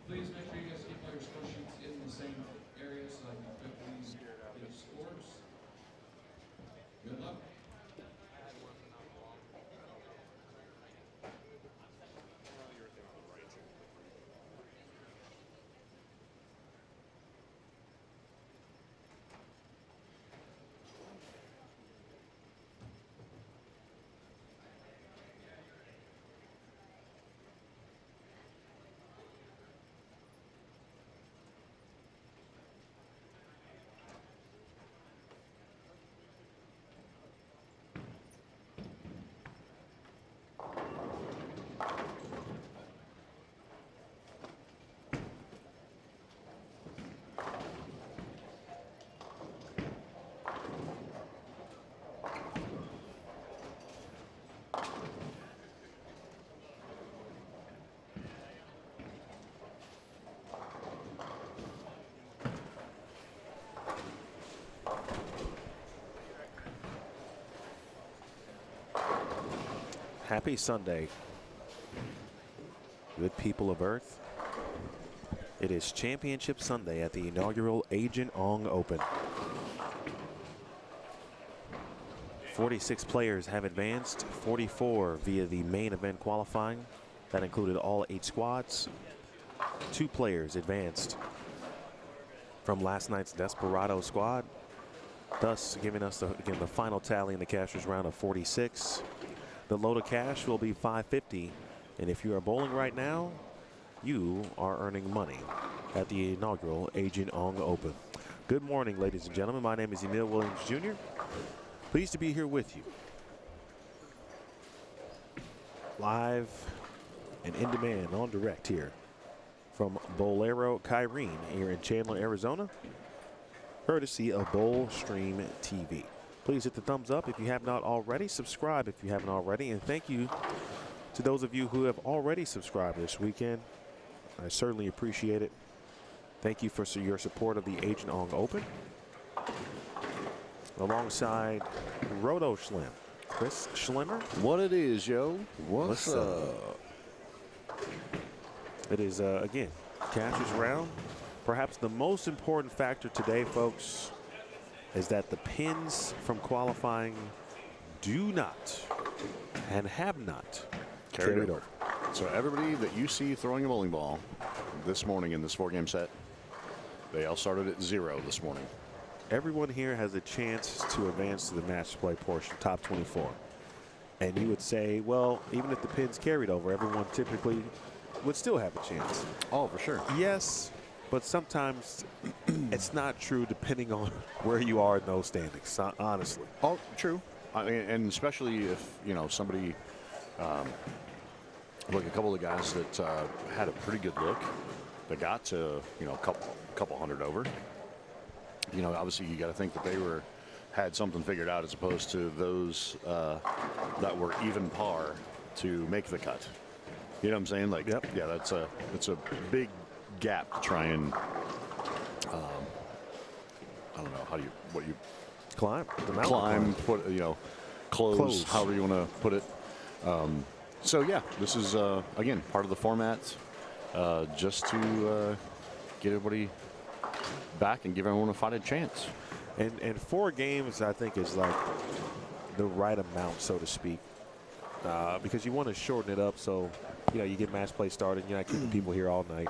Please make sure you guys keep all your score sheets in the same area so I can quickly get scores. Good luck. Happy Sunday, good people of Earth. It is Championship Sunday at the inaugural Agent Ong Open. 46 players have advanced, 44 via the main event qualifying. That included all 8 squads. 2 players advanced from last night's Desperado squad, thus giving us again the final tally in the cashier's round of 46. The load of cash will be $550, and if you are bowling right now, you are earning money at the inaugural Agent Ong Open. Good morning, ladies and gentlemen. My name is Emil Williams Jr. Pleased to be here with you. Live and in demand on direct here from Bowlero, Kyrene here in Chandler, Arizona, courtesy of Bowl Stream TV. Please hit the thumbs up if you have not already. Subscribe if you haven't already. And thank you to those of you who have already subscribed this weekend. I certainly appreciate it. Thank you for your support of the Agent Ong Open. Alongside Roto Schlim, Chris Schlimmer. What it is, yo? What's up? It is, again, cashier's round. Perhaps the most important factor today, folks, is that the pins from qualifying do not and have not carried over. So everybody that you see throwing a bowling ball this morning in this 4-game set, they all started at 0 this morning. Everyone here has a chance to advance to the match play portion, top 24. And you would say, well, even if the pins carried over, everyone typically would still have a chance. Oh, for sure. Yes, but sometimes it's not true depending on where you are in those standings, honestly. Oh, true. I mean, and especially if, you know, somebody, like a couple of guys that had a pretty good look, that got to, you know, a couple hundred over. You know, obviously you got to think that they had something figured out as opposed to those that were even par to make the cut. You know what I'm saying? Like, yep. Yeah, that's a big gap to try and I don't know what you climb the mountain. Put, you know, close. However you want to put it. So yeah, this is again part of the format, just to get everybody back and give everyone a fighting chance. And 4 games, I think, is like the right amount, so to speak, because you want to shorten it up so, you know, you get match play started. You're not keeping people here all night.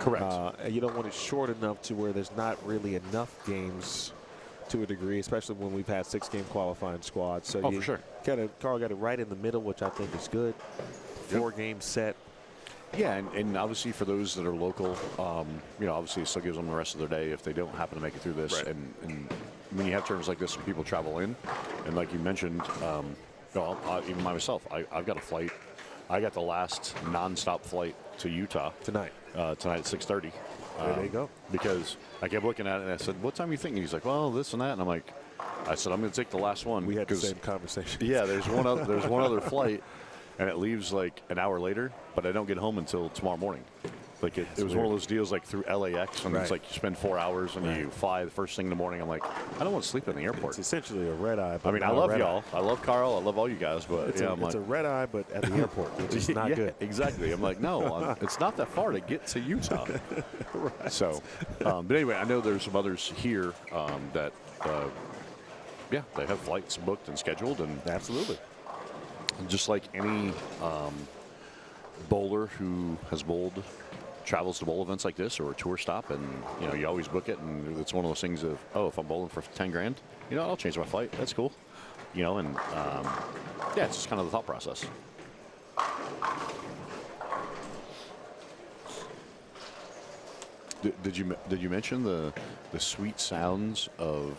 Correct. You don't want it short enough to where there's not really enough games to a degree, especially when we've had 6-game qualifying squads. So for sure. Carl got it right in the middle, which I think is good. 4-game set. Yeah, and obviously for those that are local, you know, obviously it still gives them the rest of their day if they don't happen to make it through this. Right. And when you have terms like this, when people travel in, and like you mentioned, even myself, I've got a flight. I got the last nonstop flight to Utah Tonight at 6:30. There you go. Because I kept looking at it and I said, "What time are you thinking?" He's like, "Well, this and that," and I'm like, "I said I'm going to take the last one." We had the same conversation. Yeah, there's one other flight. And it leaves like an hour later, but I don't get home until tomorrow morning. Like it was weird. one of those deals like through LAX, and Right. it's like you spend 4 hours and you fly the first thing in the morning. I'm like, I don't want to sleep in the airport. It's essentially a red eye. I mean, I love y'all. I love Carl. I love all you guys. But It's, yeah, it's a red eye, but at the airport, which is not yeah, good. Exactly. I'm like, no, it's not that far to get to Utah. Right. So, but anyway, I know there's some others here that, yeah, they have flights booked and scheduled, and Absolutely. just like any bowler who has bowled, travels to bowl events like this or a tour stop, and you always book it, and it's one of those things of, oh, if I'm bowling for 10 grand, I'll change my flight. That's cool. And yeah, it's just kind of the thought process. Did you mention the sweet sounds of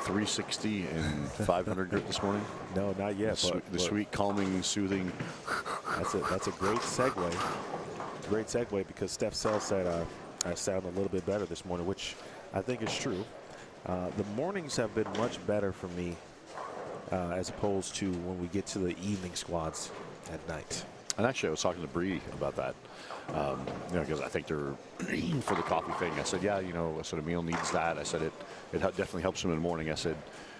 360 and 500 grit this morning? No, not yet. The sweet, calming, soothing. That's a great segue. Great segue because Steph Sell said I sound a little bit better this morning, which I think is true. The mornings have been much better for me as opposed to when we get to the evening squads at night. And actually, I was talking to Bree about that. Because I think they're for the coffee thing. I said, yeah, I said Emil needs that. I said it definitely helps him in the morning. I said,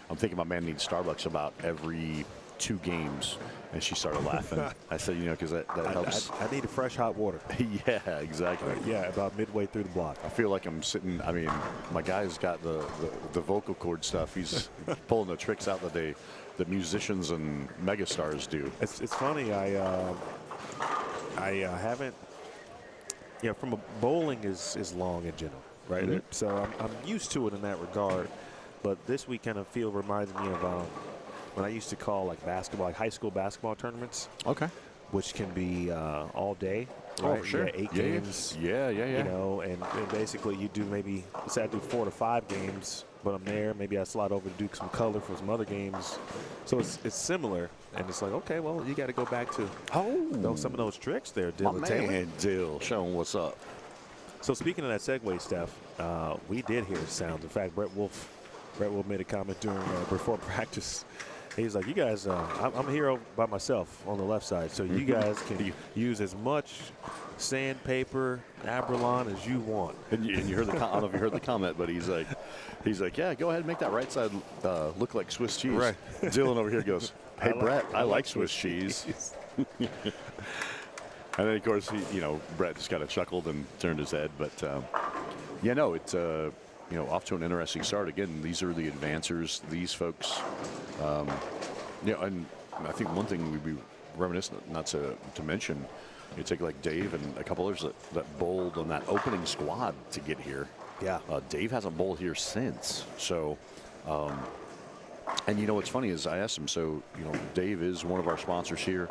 I'm thinking my man needs Starbucks about every 2 games. And she started laughing. I said, because that helps. I need a fresh hot water. Yeah, exactly. Yeah, about midway through the block. I feel like I'm sitting. I mean, my guy's got the vocal cord stuff. He's pulling the tricks out that musicians and megastars do. It's funny. I haven't. Yeah, from a bowling is long in general, right? Mm-hmm. So I'm used to it in that regard. But this week kind of reminds me of when I used to call like basketball, like high school basketball tournaments. Okay. Which can be all day. Oh, Right? for sure. Yeah, 8 games. Yeah. And basically you do maybe, say I do 4 to 5 games, but I'm there. Maybe I slide over to do some color for some other games. So it's similar. And it's like, okay, well, you got to go back to some of those tricks there, Dylan My Taylor. man, Dill, show him what's up. So speaking of that segue, Steph, we did hear sounds. In fact, Brett Wolf made a comment during before practice. He's like, you guys, I'm here by myself on the left side, so you guys can use as much sandpaper, Abralon as you want. And you heard I don't know if you heard the comment, but he's like, yeah, go ahead and make that right side look like Swiss cheese. Right. Dylan over here goes, hey, Brett, I like Swiss cheese. And then, of course, Brett just kind of chuckled and turned his head. But, it's, off to an interesting start. Again, these are the advancers. These folks, and I think one thing we'd be reminiscent not to mention, you take like Dave and a couple others that bowled on that opening squad to get here. Yeah. Dave hasn't bowled here since. So, and what's funny is I asked him, so, Dave is one of our sponsors here.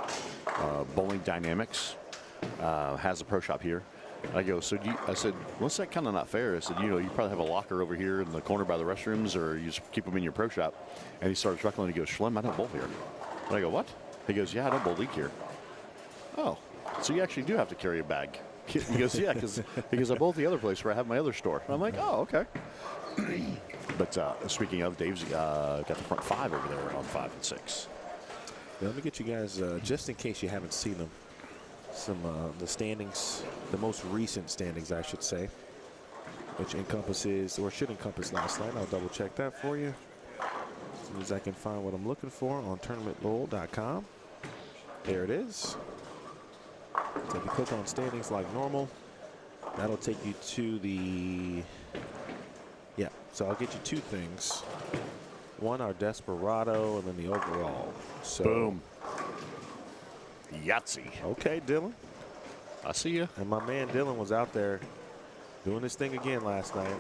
Bowling Dynamics has a pro shop here. I go, I said, what's that kind of not fair? I said, you probably have a locker over here in the corner by the restrooms, or you just keep them in your pro shop. And he started chuckling. He goes, Schlem, I don't bowl here. And I go, what? He goes, yeah, I don't bowl league here. Oh, so you actually do have to carry a bag. He goes, yeah, because I bowl at the other place where I have my other store. And I'm like, oh, okay. But speaking of, Dave's got the front 5 over there on 5 and 6. Now, let me get you guys, just in case you haven't seen them, some the standings, the most recent standings, I should say, which encompasses, or should encompass last night. I'll double check that for you as soon as I can find what I'm looking for on tournamentlowl.com. There it is. So if you click on standings like normal, that'll take you to the, so I'll get you 2 things. One, our Desperado, and then the overall. So, boom. Yahtzee. Okay, Dylan. I see you. And my man Dylan was out there doing his thing again last night.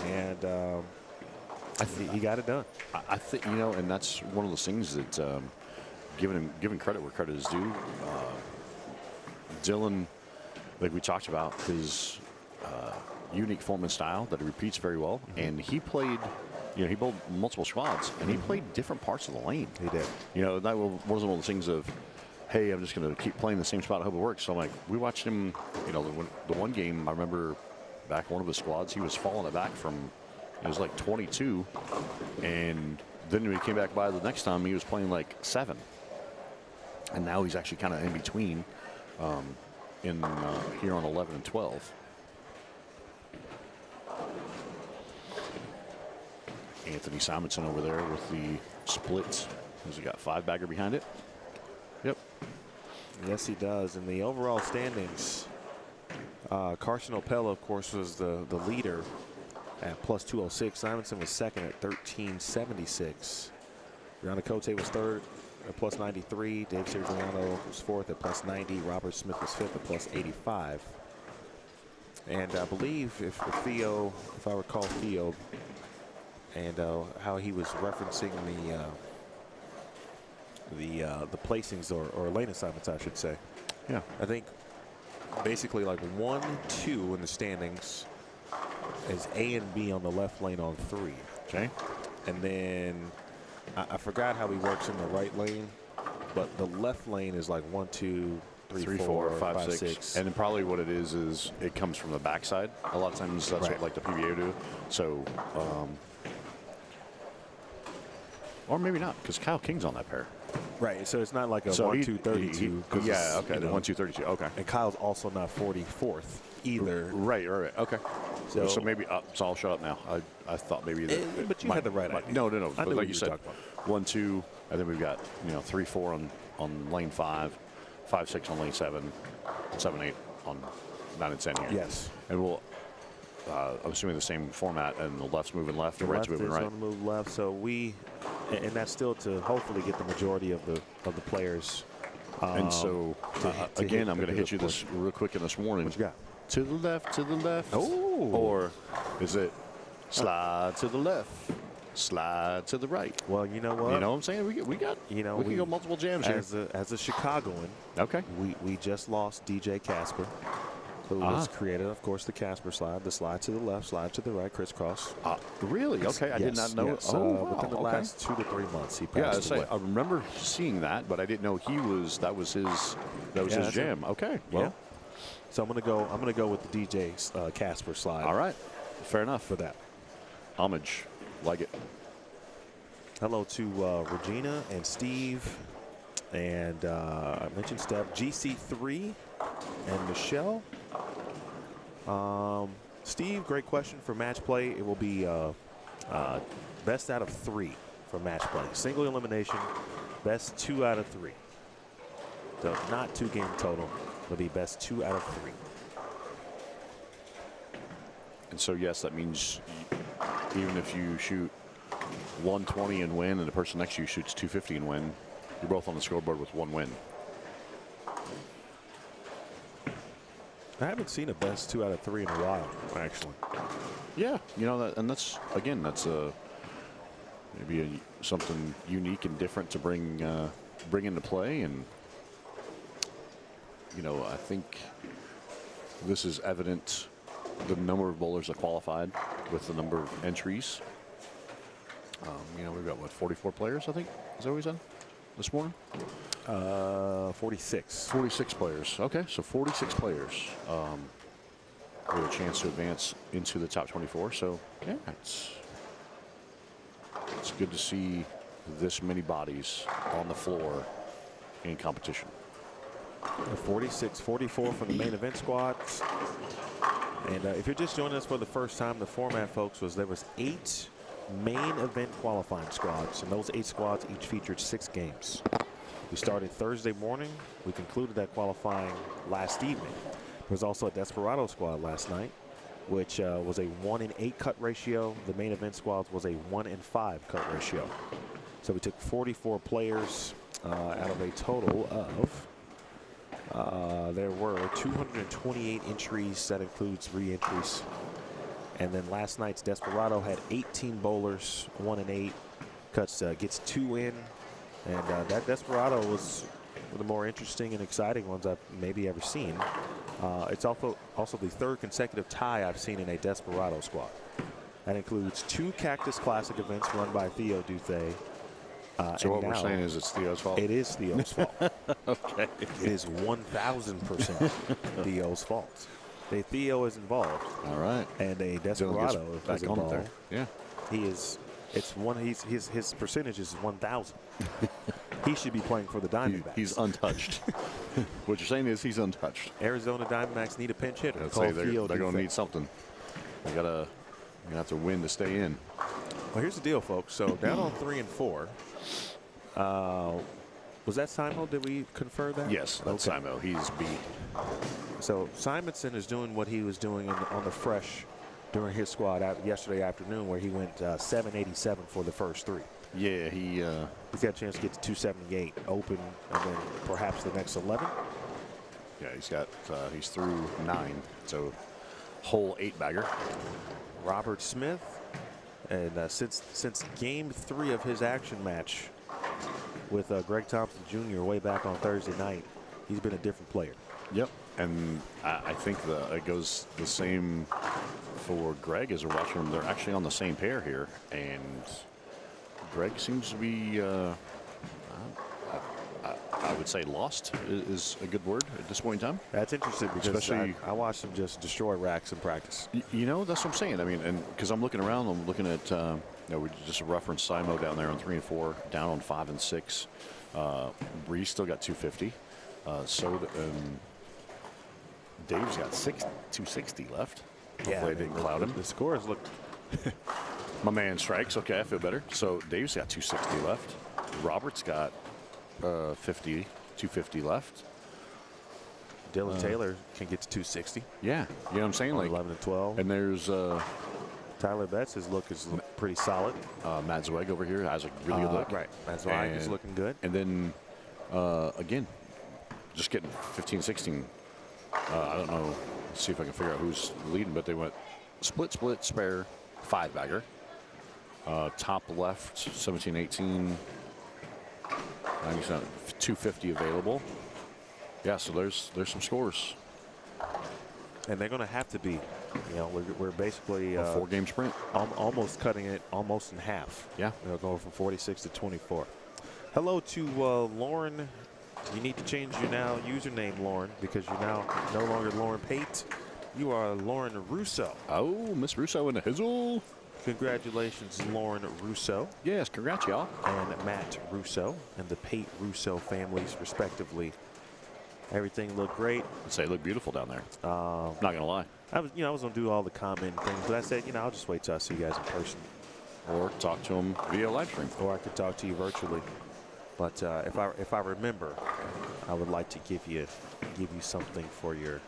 And he got it done. I think, and that's one of those things that giving credit where credit is due. Dylan, like we talked about, his unique form and style that he repeats very well. Mm-hmm. And he played, he bowled multiple squads, and he played different parts of the lane. He did. That wasn't one of those things of, hey, I'm just going to keep playing the same spot. I hope it works. So I'm like, we watched him, the one game, I remember back one of his squads, he was falling it back from, it was like 22. And then when he came back by the next time, he was playing like 7. And now he's actually kind of in between. in here on 11 and 12. Anthony Simonson over there with the splits. Has he got 5-bagger behind it? Yep. Yes, he does. In the overall standings, Carson Opella, of course, was the leader at plus 206. Simonson was second at 1376. Brianna Cote was third at plus 93. Dave Serigliano was fourth at plus 90. Robert Smith was fifth at plus 85. And I believe if I recall Theo, and how he was referencing the placings or lane assignments, I should say. Yeah. I think basically like 1, 2 in the standings is A and B on the left lane on 3. Okay. And then I forgot how he works in the right lane, but the left lane is like 1, 2, 3, 4, 5, 6. And then probably what it is it comes from the backside. A lot of times that's what like the PBA do. So, or maybe not, because Kyle King's on that pair. Right, so it's not like a 1, 2, 32. Yeah, okay, the 1, 2, 32. Okay. And Kyle's also not 44th either. Right. Okay. So maybe, so I'll shut up now. I thought maybe that. But you had the right idea. No. I But knew like you you said, were talking 1, 2, and then we've got 3, 4 on lane 5, 5, 6 on lane 7, 7, 8 on 9 and 10 here. Yes. And we'll. I'm assuming the same format, and the left's moving left, the right's moving right. Left is going to move left, so and that's still to hopefully get the majority of the players. And so again, I'm going to hit you this real quick in this morning. What you got? To the left. Oh. Or is it slide to the left, slide to the right? Well, you know what? You know what I'm saying? We got. We can go multiple jams here. As a Chicagoan, okay. We just lost DJ Casper, who was created, of course, the Casper slide, the slide to the left, slide to the right, crisscross. Really? Okay, I did not know. Yes. Wow, within the last 2 to 3 months, he Yeah, passed away. I remember seeing that, but I didn't know that was his jam. Okay. Well, yeah. So I'm gonna go with the DJ Casper slide. all right. Fair enough. For that. Homage. Like it. Hello to Regina and Steve, and I mentioned Steph, GC3, and Michelle. Steve, great question for match play. It will be best out of 3 for match play. Single elimination, best 2 out of 3. So not 2 game total. It'll be best 2 out of 3. And so, yes, that means even if you shoot 120 and win, and the person next to you shoots 250 and win, you're both on the scoreboard with 1 win. I haven't seen a best 2 out of 3 in a while, actually. Yeah, and that's maybe something unique and different to bring into play, and I think this is evident. The number of bowlers that qualified with the number of entries. We've got 44 players, I think. Is that what we said this morning? 46. 46 players. Okay, so 46 players with a chance to advance into the top 24. So yeah, it's good to see this many bodies on the floor in competition. 46, 44 for the main event squads. And if you're just joining us for the first time, the format, folks, was there was 8 main event qualifying squads, and those 8 squads each featured 6 games. We started Thursday morning. We concluded that qualifying last evening. There was also a Desperado squad last night, which was a 1 in 8 cut ratio. The main event squads was a 1 in 5 cut ratio. So we took 44 players out of a total of there were 228 entries. That includes re-entries. And then last night's Desperado had 18 bowlers, 1 in 8 cuts, gets 2 in. And that Desperado was one of the more interesting and exciting ones I've maybe ever seen. It's also the 3rd consecutive tie I've seen in a Desperado squad. That includes 2 Cactus Classic events run by Theo Duthe. So what we're saying is it's Theo's fault? It is Theo's fault. Okay. It is 1,000% Theo's fault. Theo is involved. All right. And a Desperado is involved. There. Yeah. He is. It's one. His percentage is 1,000. He should be playing for the Diamondbacks. He's untouched. What you're saying is he's untouched. Arizona Diamondbacks need a pinch hitter. I'd say they're going to need something. You're going to have to win to stay in. Well, here's the deal, folks. So down on 3 and 4. Was that Simo? Did we confer that? Yes, that's okay. Simo. He's B. So Simonson is doing what he was doing on the fresh during his squad yesterday afternoon, where he went 787 for the first 3. Yeah, he's got a chance to get to 278 open, and then perhaps the next 11. Yeah, he's through 9, so whole 8-bagger. Robert Smith, and since game 3 of his action match with Greg Thompson Jr. way back on Thursday night, he's been a different player. Yep, and I think it goes the same for Greg as we're watching them. They're actually on the same pair here, and Greg seems to be, I would say, lost is a good word at this point in time. That's interesting because I watched him just destroy racks in practice. You know, that's what I'm saying. I mean, and because I'm looking around, I'm looking at, we just referenced Simo down there on 3 and 4, down on 5 and 6. Bree still got 250. Dave's got 260 left. Hopefully it didn't cloud him. The scores look. My man strikes. Okay, I feel better. So Dave's got 260 left. Robert's got 250 left. Dylan Taylor can get to 260. Yeah, you know what I'm saying? Like 11 and 12. And there's Tyler Betts. His look is pretty solid. Matt Zweig over here has a really good look. Right, Matt Zweig is looking good. And then again, just getting 15, 16. I don't know. Let's see if I can figure out who's leading, but they went split, spare, 5-bagger. Top left, 17, 18, 97, 250 available. Yeah, so there's some scores. And they're going to have to be. You know, we're basically a 4-game sprint. Almost cutting it almost in half. Yeah. They'll go from 46 to 24. Hello to Lauren. You need to change your username, Lauren, because you're now no longer Lauren Pate. You are Lauren Russo. Oh, Miss Russo in the hizzle. Congratulations, Lauren Russo. Yes, congrats, y'all. And Matt Russo and the Pate Russo families, respectively. Everything looked great. I'd say it looked beautiful down there. Not gonna lie. I was going to do all the comment things, but I said, I'll just wait till I see you guys in person, or talk to them via live stream, or I could talk to you virtually. But if I remember, I would like to give you something for your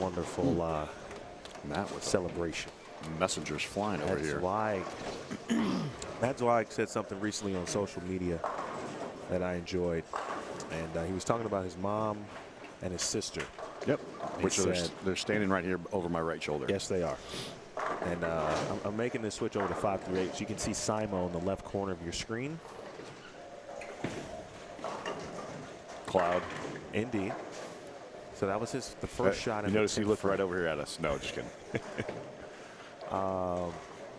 wonderful Matt with celebration. Messengers flying over here. Matt Zweig said something recently on social media that I enjoyed, and he was talking about his mom and his sister. Yep. Which they're standing right here over my right shoulder. Yes, they are. And I'm making this switch over to 5 through 8, so you can see Simo in the left corner of your screen. Cloud. Indeed. So that was the first shot. You notice he looked right over here at us. No, just kidding.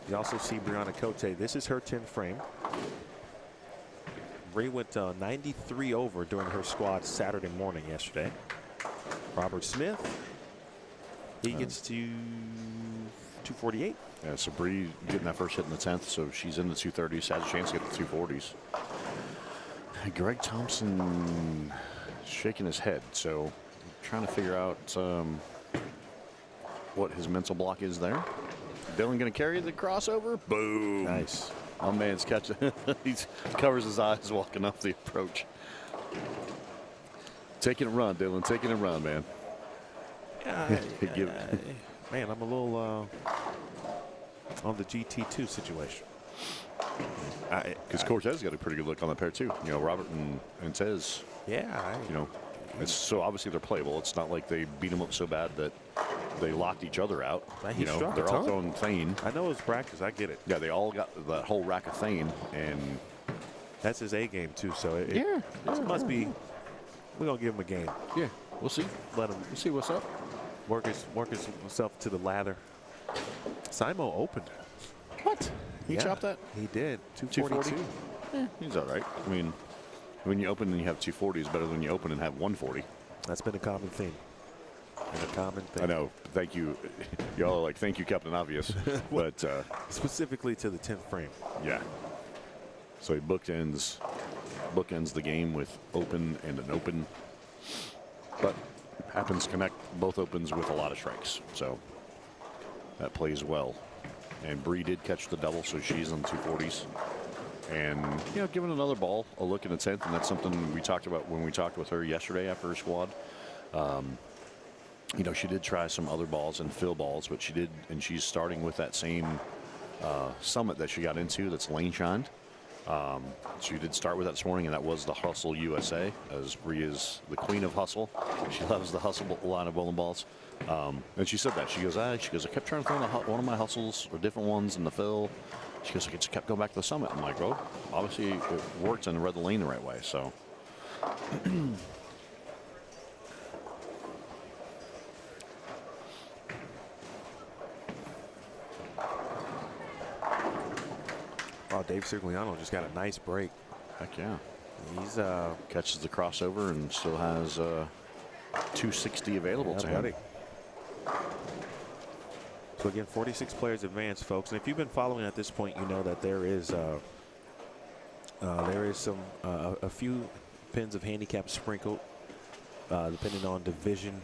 You also see Brianna Cote. This is her 10th frame. Bree went 93 over during her squad Saturday morning yesterday. Robert Smith, he gets to 248. Yeah, so Bree getting that first hit in the 10th, so she's in the 230s, has a chance to get the 240s. Greg Thompson shaking his head, so trying to figure out what his mental block is there. Dylan going to carry the crossover. Boom. Nice. My man's catching. He covers his eyes walking up the approach. Taking a run, Dylan. Taking a run, man. Man, I'm a little on the GT2 situation. Because Cortez got a pretty good look on that pair, too. Robert and Tez. Yeah. So obviously they're playable. It's not like they beat him up so bad that they locked each other out. They're all throwing Thane. I know it's practice. I get it. Yeah, they all got that whole rack of Thane, and that's his A game too. So it must be. We're gonna give him a game. Yeah, we'll see. Let him. We'll see what's up. Work himself to the lather. Simo opened. What? He chopped that? He did. 242. He's all right. I mean, when you open and you have 240 is better than you open and have 140. That's been a common theme. I know. Thank you. Y'all are like, thank you, Captain Obvious. But specifically to the 10th frame. Yeah. So he bookends bookends the game with open and an open. But happens to connect both opens with a lot of strikes. So that plays well. And Bree did catch the double, so she's on 240s. And, you know, giving another ball a look in the 10th, and that's something we talked about when we talked with her yesterday after her squad. You know, she did try some other balls and fill balls, but she did, and she's starting with that same summit that she got into that's lane shined. She did start with that this morning, and that was the Hustle USA, as Bree is the queen of hustle. She loves the hustle line of bowling balls. And she said that. She goes, I kept trying to throw one of my hustles, or different ones in the fill. She goes, I just kept going back to the summit. I'm like, well, obviously it worked and read the lane the right way, so. Oh, Dave Sirigliano just got a nice break. Heck yeah. He's catches the crossover and still has 260 available to him. So again, 46 players advanced, folks. And if you've been following at this point, you know that there is some a few pins of handicap sprinkled, depending on division,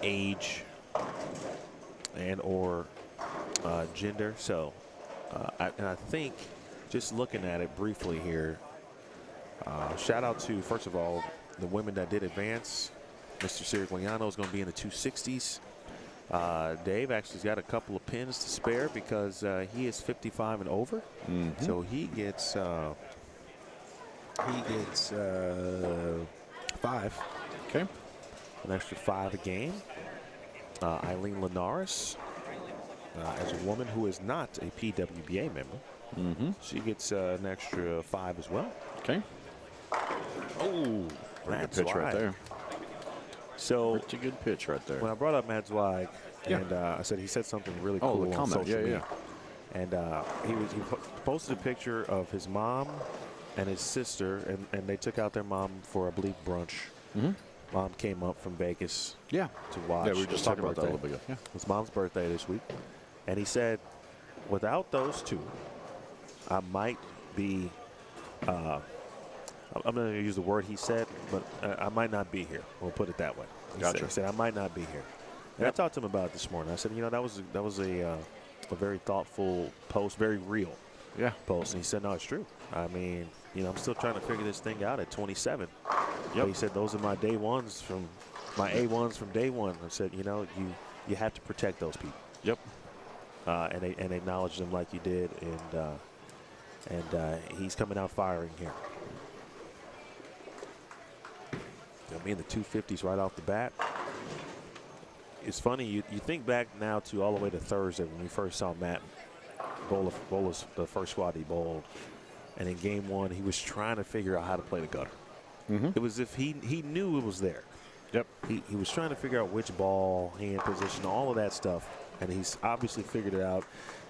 age, and or gender. So, I think just looking at it briefly here, shout out to, first of all, the women that did advance. Mr. Sirigliano is going to be in the 260s. Dave actually's got a couple of pins to spare because he is 55 and over. So he gets 5. Okay. An extra 5 a game. Eileen Linares, as a woman who is not a PWBA member, she gets an extra 5 as well. Okay. Oh, Matt good pitch right there. So pretty good pitch right there. When I brought up Matt Zweig, and I said he said something really cool on social media. And he posted a picture of his mom and his sister, and they took out their mom for, I believe, brunch. Mom came up from Vegas to watch. Yeah, we were just talking about that a little bit ago. Yeah. It was Mom's birthday this week. And he said, without those two, I might be, I'm going to use the word he said, but I might not be here. We'll put it that way. He said, I might not be here. And I talked to him about it this morning. I said, you know, that was a very thoughtful post, very real post. And he said, no, it's true. I mean, you know, I'm still trying to figure this thing out at 27. But he said, those are my day ones from my A1s from day one. I said, you know, you have to protect those people. And acknowledge them like you did. And he's coming out firing here. I mean, the 250s right off the bat. It's funny, you think back now to all the way to Thursday when we first saw Matt bowl the first squad he bowled. And in game one, he was trying to figure out how to play the gutter. It was as if he knew it was there. He was trying to figure out which ball, hand position, all of that stuff. And he's obviously figured it out.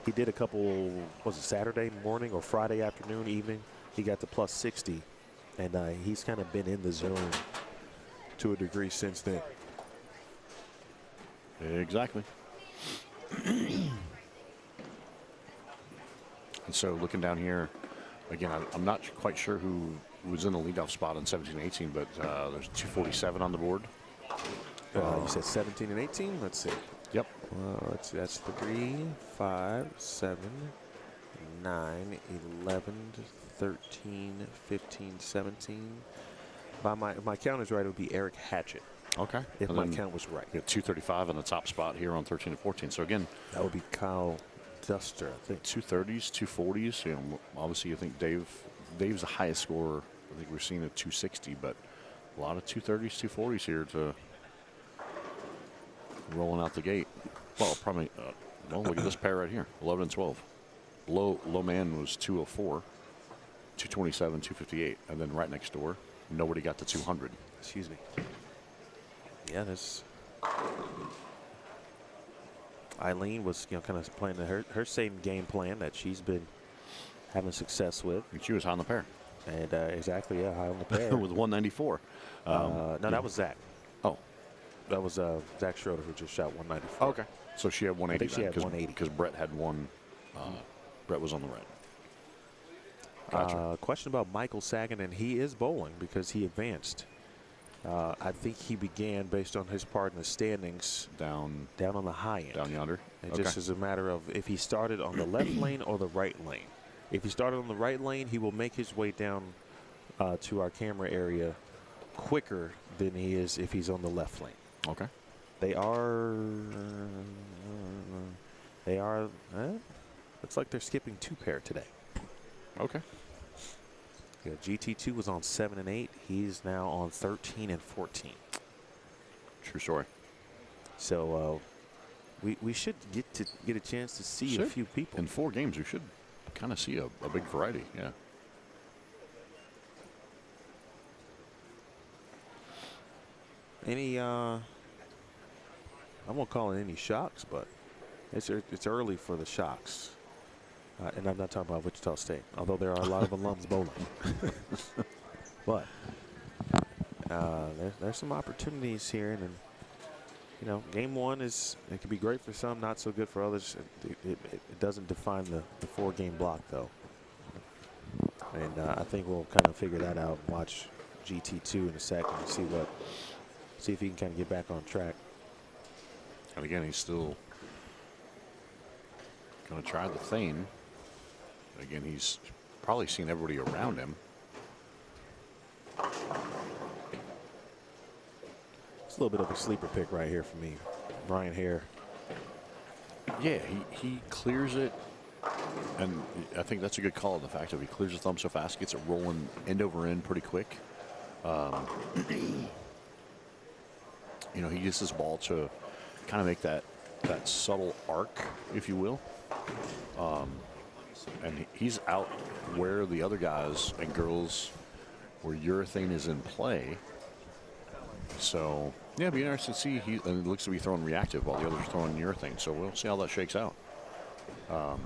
He did a couple, was it Saturday morning or Friday afternoon, evening? He got to plus 60. And he's kind of been in the zone to a degree since then. Exactly. And so looking down here, again, I'm not quite sure who was in the leadoff spot on 17-18, but there's 247 on the board. You said 17 and 18? Let's see. Yep. That's 3, 5, 7, 9, 11, 13, 15, 17. By my count is right, it would be Eric Hatchett. Okay. If my count was right. You got 235 on the top spot here on 13 and 14. So again, that would be Kyle Duster, I think. 230s, 240s. You know, obviously, I think Dave's the highest scorer. I think we've seen at 260, but a lot of 230s, 240s here to rolling out the gate. Well, probably. Well, look at this pair right here, 11 and 12. Low man was 204, 227, 258, and then right next door, nobody got to 200. Excuse me. Yeah, this Eileen was, you know, kind of playing her same game plan that she's been having success with. And she was high on the pair. And exactly, high on the pair. With 194. No, that was Zach. Oh. That was Zach Schroeder who just shot 194. Okay. So she had 180. I think she had 180. Because Brett had one. Brett was on the Gotcha. Question about Michael Sagan, and he is bowling because he advanced. I think he began based on his part in the standings Down on the high end. Down yonder. It Okay. just is a matter of if he started on the left lane or the right lane. If he started on the right lane, he will make his way down to our camera area quicker than he is if he's on the left lane. Okay. They are. Looks like they're skipping 2 pair today. Okay. Yeah, GT2 was on 7 and 8. He's now on 13 and 14. True story. So we should get a chance to see a few people. In 4 games, you should kind of see a big variety. Yeah. Any I won't call it any shocks, but it's early for the shocks. And I'm not talking about Wichita State, although there are a lot of alums bowling. But there's some opportunities here, and you know, game 1 it can be great for some, not so good for others. It doesn't define the 4-game block though, and I think we'll kind of figure that out and watch GT2 in a second and see if he can kind of get back on track. And again, he's still going to try the Thane. Again, he's probably seen everybody around him. It's a little bit of a sleeper pick right here for me, Brian Hare. Yeah, he clears it, and I think that's a good call. The fact that he clears the thumb so fast, gets it rolling end over end pretty quick. You know, he gets this ball to kind of make that subtle arc, if you will. And he's out where the other guys and girls, where urethane is in play. So, yeah, it'll be interesting to see. And it looks to be throwing reactive while the others are throwing urethane. So we'll see how that shakes out. Yeah,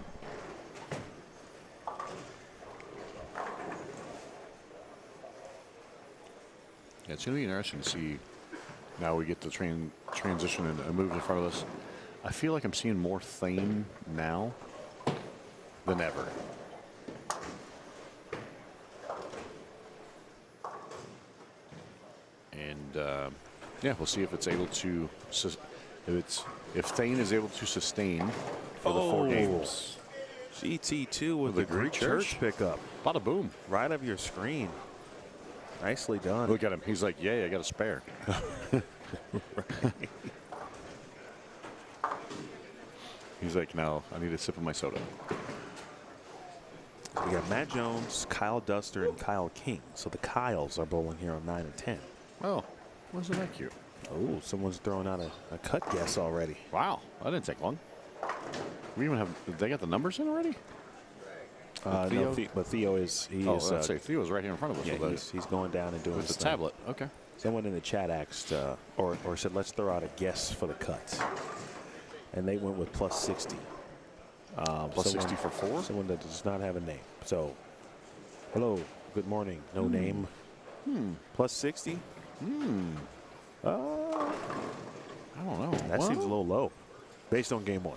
it's going to be interesting to see. Now we get the transition and move in front of us. I feel like I'm seeing more Thane now than ever. And yeah, we'll see if it's able to if Thane is able to sustain for the 4 games. GT2 with the Greek Greek church pickup. Bada boom! Right of your screen. Nicely done. Look at him. He's like, yeah, I got a spare. He's like, no, I need a sip of my soda. We got Matt Jones, Kyle Duster, and Kyle King. So the Kyles are bowling here on 9 and 10. Oh, wasn't that cute? Oh, someone's throwing out a cut guess already. Wow, that didn't take long. We even have, they got the numbers in already? No, but Theo is. Let's say Theo's right here in front of us. Yeah, he's going down and doing with the his thing. tablet. Okay. Someone in the chat asked, or said, let's throw out a guess for the cuts. And they went with plus 60. Plus 60 for 4? Someone that does not have a name. So, hello, good morning, no name. Plus 60? I don't know. That seems a little low, based on game 1.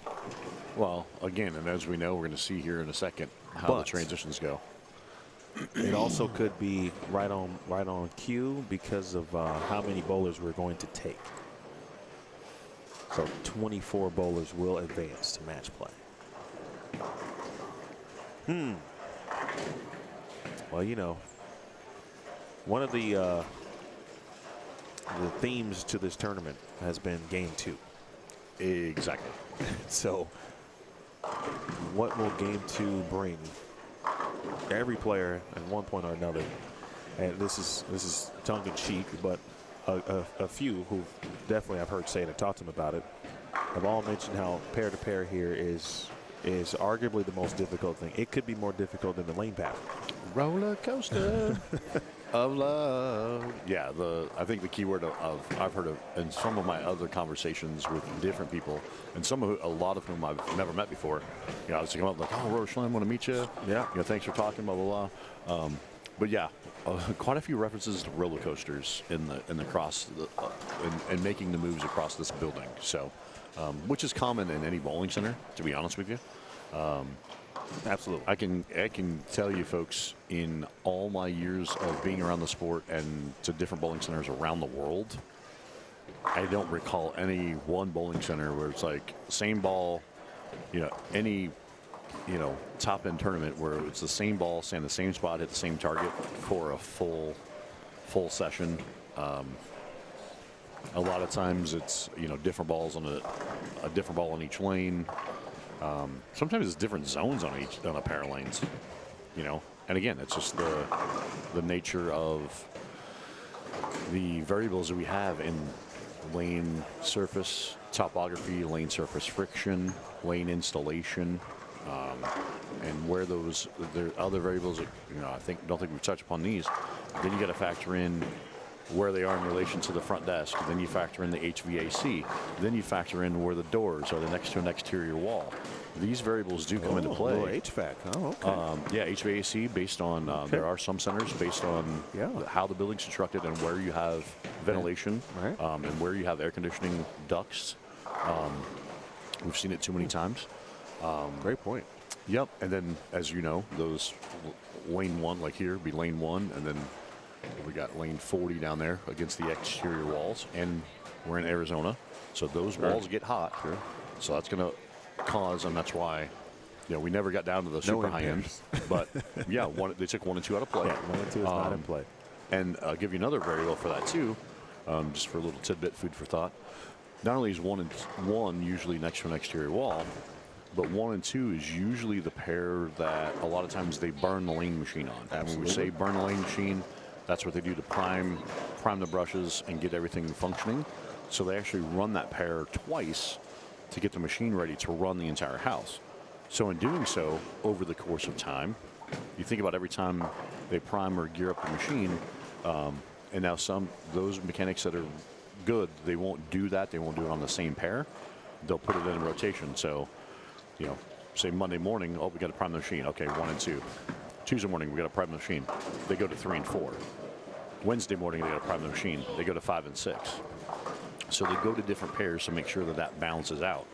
Well, again, and as we know, we're going to see here in a second how the transitions go. It also could be right on cue because of how many bowlers we're going to take. So 24 bowlers will advance to match play. Well, you know, one of the themes to this tournament has been game 2. Exactly. So what will game 2 bring? Every player at one point or another, and this is tongue-in-cheek, but a few who definitely I've heard say it and talked to them about it have all mentioned how pair-to-pair here is arguably the most difficult thing. It could be more difficult than the lane path. Roller coaster of love. Yeah, I think the key word I've heard of in some of my other conversations with different people, and a lot of whom I've never met before. You know, I was come up like, oh, Roller Slam, want to meet you. Yeah. You know, thanks for talking, blah blah blah. But yeah, quite a few references to roller coasters in the cross and making the moves across this building. So, which is common in any bowling center, to be honest with you. Absolutely. I can tell you, folks, in all my years of being around the sport and to different bowling centers around the world, I don't recall any one bowling center where it's like same ball, any, top end tournament where it's the same ball, stand the same spot, hit the same target for a full session. A lot of times it's different balls on a different ball on each lane. Sometimes it's different zones on a pair of lanes. And again, it's just the nature of the variables that we have in lane surface topography, lane surface friction, lane installation, and where there are other variables that, don't think we've touched upon these. Then you got to factor in where they are in relation to the front desk. Then you factor in the HVAC. Then you factor in where the doors are next to an exterior wall. These variables do come into play. HVAC. Oh, okay. Yeah, HVAC based on, there are some centers based on how the building's constructed and where you have ventilation, Right. And where you have air conditioning ducts. We've seen it too many times. Great point. Yep, and then as you know, those lane 1, like here, be lane 1, and then we got lane 40 down there against the exterior walls, and we're in Arizona, so those walls get hot. Sure. So that's going to cause, and that's why, we never got down to the super high end. But yeah, they took 1 and 2 out of play. Yeah, 1 and 2 is not in play. And I'll give you another variable for that too, just for a little tidbit, food for thought. Not only is 1 and 1 usually next to an exterior wall, but 1 and 2 is usually the pair that a lot of times they burn the lane machine on. And when we say burn the lane machine, that's what they do to prime the brushes and get everything functioning. So they actually run that pair twice to get the machine ready to run the entire house. So in doing so, over the course of time, you think about every time they prime or gear up the machine, and now those mechanics that are good, they won't do that. They won't do it on the same pair. They'll put it in rotation. So, say Monday morning, we got to prime the machine. Okay, 1 and 2. Tuesday morning, we got to prime the machine. They go to 3 and 4. Wednesday morning, they got to prime the machine. They go to 5 and 6. So they go to different pairs to make sure that balances out.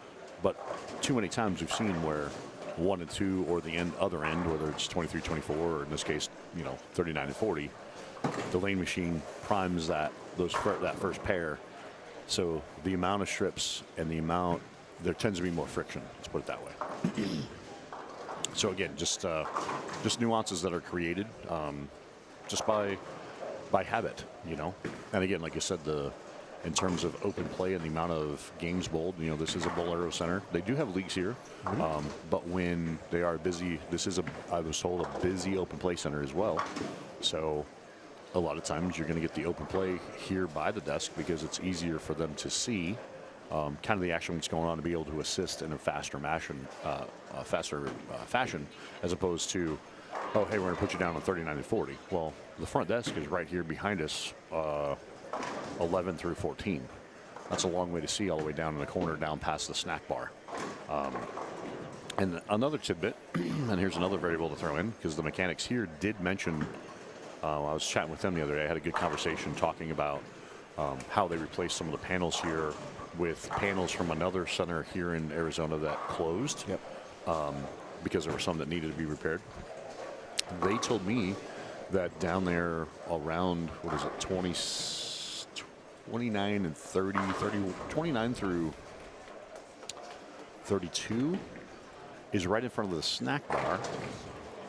But too many times we've seen where 1 and 2 or the other end, whether it's 23, 24, or in this case, 39 and 40, the lane machine primes that first pair. So the amount of strips and there tends to be more friction. Let's put it that way. So again, just nuances that are created just by habit, And again, like I said, in terms of open play and the amount of games bowled, this is a Bowlero center. They do have leagues here, but when they are busy, I was told, a busy open play center as well. So a lot of times you're going to get the open play here by the desk because it's easier for them to see kind of the action that's going on, to be able to assist in a faster fashion, as opposed to, oh, hey, we're going to put you down on 39 and 40. Well, the front desk is right here behind us, 11 through 14. That's a long way to see all the way down in the corner, down past the snack bar. And another tidbit, and here's another variable to throw in, because the mechanics here did mention, I was chatting with them the other day, I had a good conversation talking about how they replaced some of the panels here with panels from another center here in Arizona that closed. Yep. Because there were some that needed to be repaired. They told me that down there around, 29 and 30, 29 through 32 is right in front of the snack bar,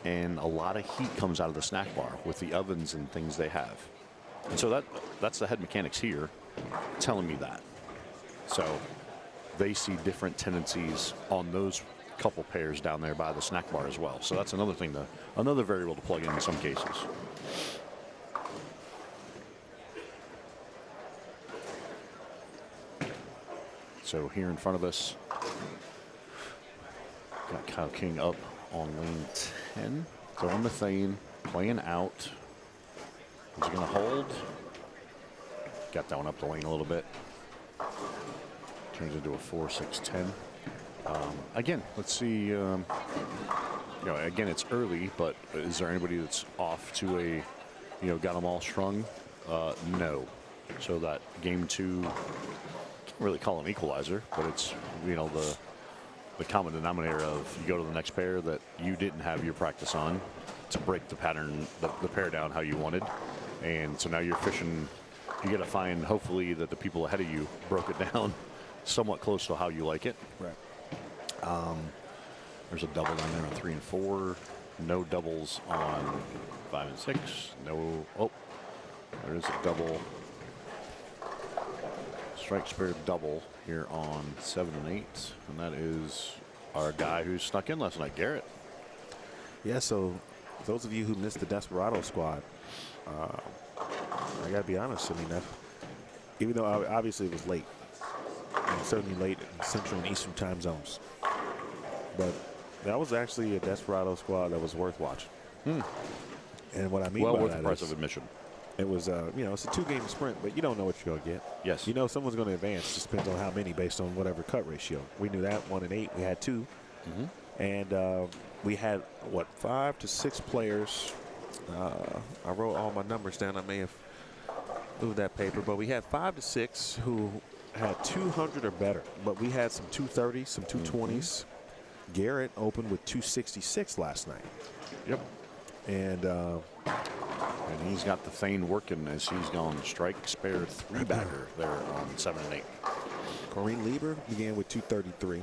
and a lot of heat comes out of the snack bar with the ovens and things they have. And so that's the head mechanics here telling me that. So they see different tendencies on those couple pairs down there by the snack bar as well. So that's another variable to plug in some cases. So here in front of us, got Kyle King up on lane 10. Throwing methane, playing out. Is he going to hold? Got that one up the lane a little bit. Turns into a 4-6-10. Again, let's see. Again, it's early, but is there anybody that's off to a, got them all strung? No. So that game 2, can't really call an equalizer, but it's, the common denominator of you go to the next pair that you didn't have your practice on to break the pattern, the pair down how you wanted. And so now you're fishing, you got to find hopefully that the people ahead of you broke it down somewhat close to how you like it. Right. There's a double down there on 3 and 4. No doubles on 5 and 6. No, oh, there is a double. Strike spare double here on 7 and 8. And that is our guy who snuck in last night, Garrett. Yeah, so those of you who missed the Desperado squad, I got to be honest. I mean, even though obviously it was late, certainly late in Central and Eastern time zones, but that was actually a Desperado squad that was worth watching. And what I mean Well by worth that the price is, of admission. it was, you know, it's a 2-game sprint, but you don't know what you're going to get. Yes. You know someone's going to advance. Just depends on how many based on whatever cut ratio. We knew that 1 and 8. We had 2. And we had, what, 5 to 6 players. I wrote all my numbers down. I may have moved that paper, but we had 5 to 6 who had 200 or better. But we had some 230s, some 220s. Garrett opened with 266 last night. Yep. And he's got the Thane working as he's gone strike spare 3-bagger there on 7 and 8. Kyrene Lieber began with 233.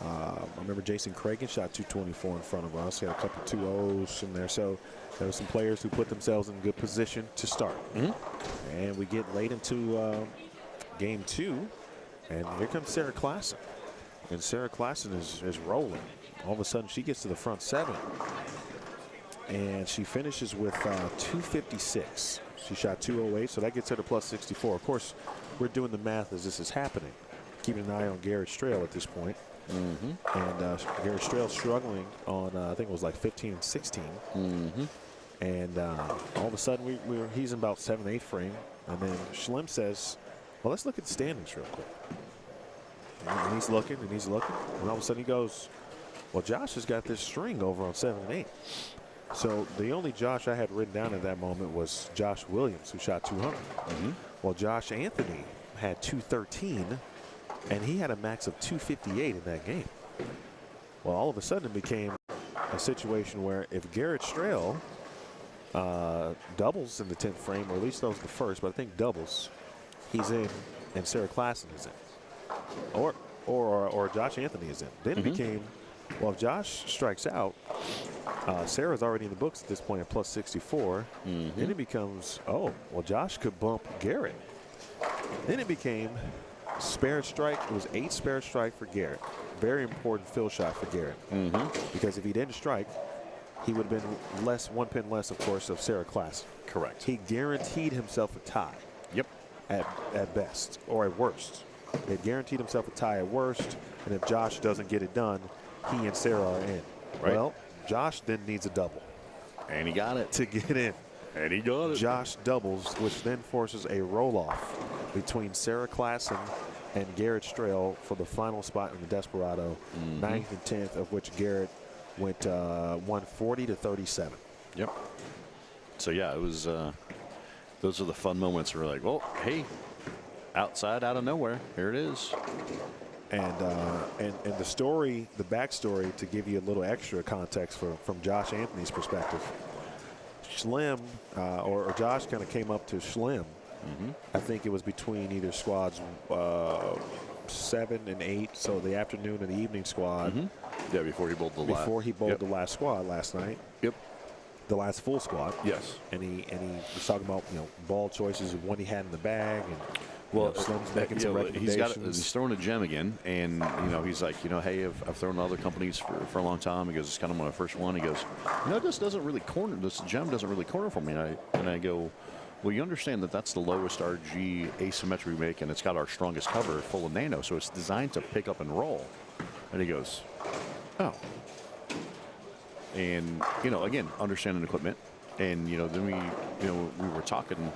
I remember Jason Cragen shot 224 in front of us. He had a couple 2-0s in there. So there were some players who put themselves in good position to start. And we get late into game 2. And here comes Sarah Klassen. And Sarah Klassen is rolling. All of a sudden, she gets to the front 7. And she finishes with 256. She shot 208, so that gets her to plus 64. Of course, we're doing the math as this is happening. Keeping an eye on Garrett Strail at this point. And Garrett Strail struggling on, I think it was like 15 and 16. And all of a sudden, he's in about 7-8 frame. And then Schlim says, well, let's look at the standings real quick. And he's looking, and he's looking. And all of a sudden, he goes, well, Josh has got this string over on 7 and 8. So the only Josh I had written down at that moment was Josh Williams, who shot 200. Well, Josh Anthony had 213, and he had a max of 258 in that game. Well, all of a sudden it became a situation where if Garrett Strail doubles in the 10th frame, or at least that was the first, but I think doubles, he's in, and Sarah Klassen is in. Or Josh Anthony is in. Then it became, well, if Josh strikes out, Sarah's already in the books at this point at plus 64. Then it becomes, oh, well, Josh could bump Garrett. Then it became spared strike. It was 8 spared strike for Garrett. Very important fill shot for Garrett. Because if he didn't strike, he would have been less, 1 pin less, of course, of Sarah Klassen. Correct. He guaranteed himself a tie. Yep. At best, or at worst. He had guaranteed himself a tie at worst, and if Josh doesn't get it done, he and Sarah are in. Right. Well, Josh then needs a double. And he got it. To get in. And he got it. Josh doubles, which then forces a roll-off between Sarah Klassen and Garrett Strail for the final spot in the Desperado, 9th and 10th, of which Garrett went 140 to 37. Yep. So, yeah, it was those are the fun moments where we're like, well, hey, outside, out of nowhere, here it is. And the story, the backstory, to give you a little extra context from Josh Anthony's perspective, Schlim, or Josh kind of came up to Schlim. I think it was between either squads 7 and 8, so the afternoon and the evening squad. Yeah, before he bowled the last squad last night. Yep. The last full squad. Yes. And he was talking about, you know, ball choices of what he had in the bag, and well, Slim's making some recommendations. He's throwing a gem again, and you know, he's like, you know, hey, I've thrown to other companies for a long time. He goes, it's kind of my first one. He goes, you know, this gem doesn't really corner for me. And I go, well, you understand that that's the lowest RG asymmetry we make, and it's got our strongest cover full of nano, so it's designed to pick up and roll. And he goes, oh. And you know, again, understanding equipment, and you know, then we were talking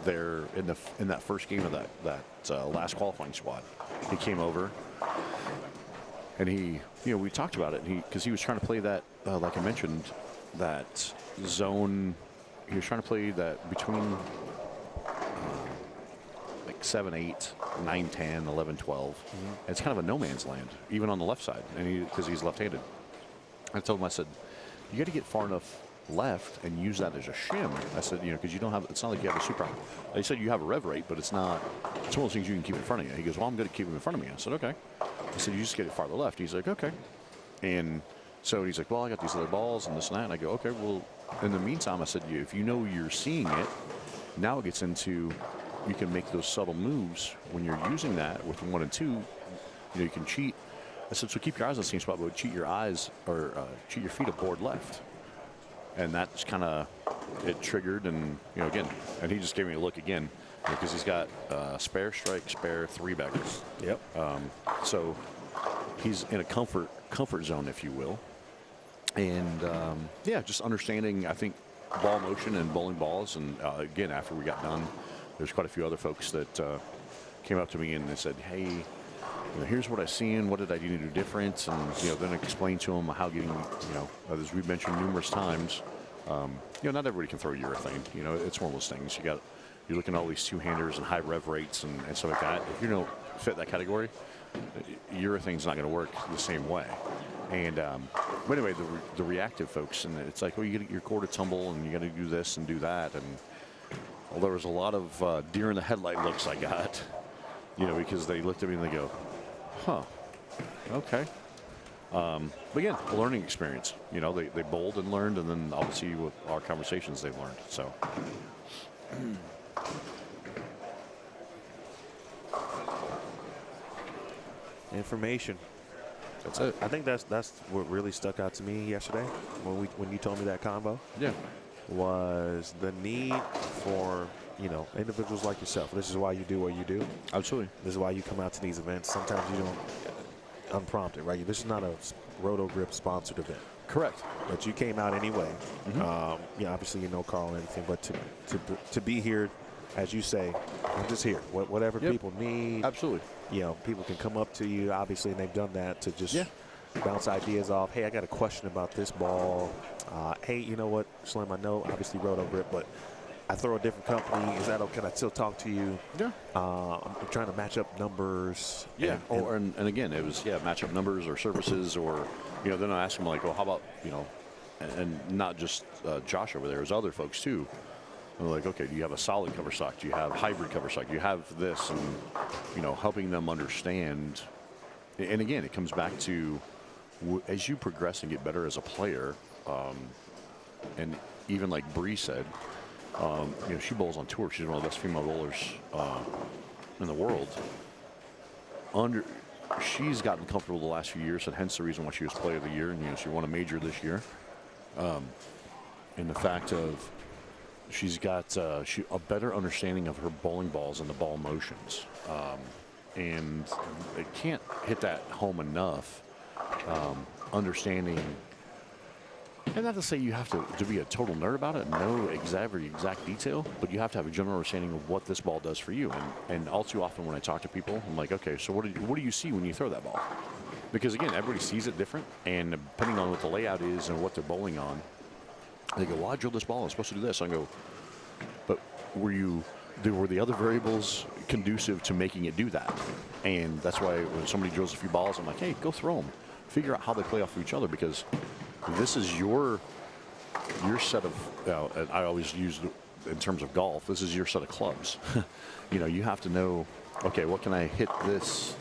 there in that first game of that last qualifying squad. He came over, and we talked about it, and because he was trying to play that, like I mentioned, that zone. He was trying to play that between like 7, 8, 9, 10, 11, 12. And it's kind of a no man's land, even on the left side, and because he's left-handed. I told him, I said, you got to get far enough left and use that as a shim. I said, because you don't have, it's not like you have a super. They said you have a rev rate, but it's not, it's one of those things you can keep in front of you. He goes, well, I'm going to keep him in front of me. I said, okay. I said, you just get it farther left. He's like, okay. And so he's like, well, I got these other balls and this and that. And I go, okay, well, in the meantime, I said, if you know you're seeing it, now it gets into, you can make those subtle moves when you're using that with 1 and 2. You can cheat. I said, so keep your eyes on the same spot, but cheat your eyes or cheat your feet aboard left. And that's kind of, it triggered, and again, and he just gave me a look again because he's got spare strike, spare 3-baggers. Yep. So he's in a comfort zone, if you will. And yeah, just understanding, I think, ball motion and bowling balls. And again, after we got done, there's quite a few other folks that came up to me and they said, hey, here's what I seen. What did I need to do different? And then explain to them how getting, as we've mentioned numerous times, not everybody can throw urethane. It's one of those things. You're looking at all these two-handers and high rev rates and stuff like that. If you don't fit that category, urethane's not going to work the same way. And but anyway, the reactive folks, and it's like, well, you get your core to tumble, and you got to do this and do that. And well, there was a lot of deer in the headlight looks I got, because they looked at me and they go, huh, okay. But again, a learning experience. They bowled and learned, and then obviously with our conversations they've learned. So. Information. That's it. I think that's what really stuck out to me yesterday when you told me that convo. Yeah. Was the need for individuals like yourself. This is why you do what you do. Absolutely. This is why you come out to these events. Sometimes you don't unprompted, right? This is not a Roto Grip sponsored event. Correct. But you came out anyway. Obviously Carl and everything, but to be here, as you say, I'm just here. Whatever people need. Absolutely. People can come up to you, obviously, and they've done that to just bounce ideas off. Hey, I got a question about this ball. Hey, you know what, Slim, I know obviously Roto Grip, but I throw a different company. Is that okay? Can I still talk to you? Yeah. I'm trying to match up numbers. Yeah. And again, it was match up numbers or services, or then I asked them like, well, how about and not just Josh over there, there's other folks too. And they're like, okay, do you have a solid cover stock? Do you have hybrid cover stock? Do you have this? And helping them understand. And again, it comes back to as you progress and get better as a player, and even like Bree said. She bowls on tour. She's one of the best female bowlers in the world. She's gotten comfortable the last few years, and hence the reason why she was Player of the Year, and she won a major this year. And the fact of she's got a better understanding of her bowling balls and the ball motions, and I can't hit that home enough. Understanding. And not to say you have to be a total nerd about it and know every exact detail, but you have to have a general understanding of what this ball does for you. And all too often when I talk to people, I'm like, okay, so what do you see when you throw that ball? Because again, everybody sees it different, and depending on what the layout is and what they're bowling on, they go, well, I drilled this ball, I'm supposed to do this. I go, but were the other variables conducive to making it do that? And that's why when somebody drills a few balls, I'm like, hey, go throw them. Figure out how they play off of each other, because this is your set of, and I always use in terms of golf, this is your set of clubs. You have to know, okay, what can I hit this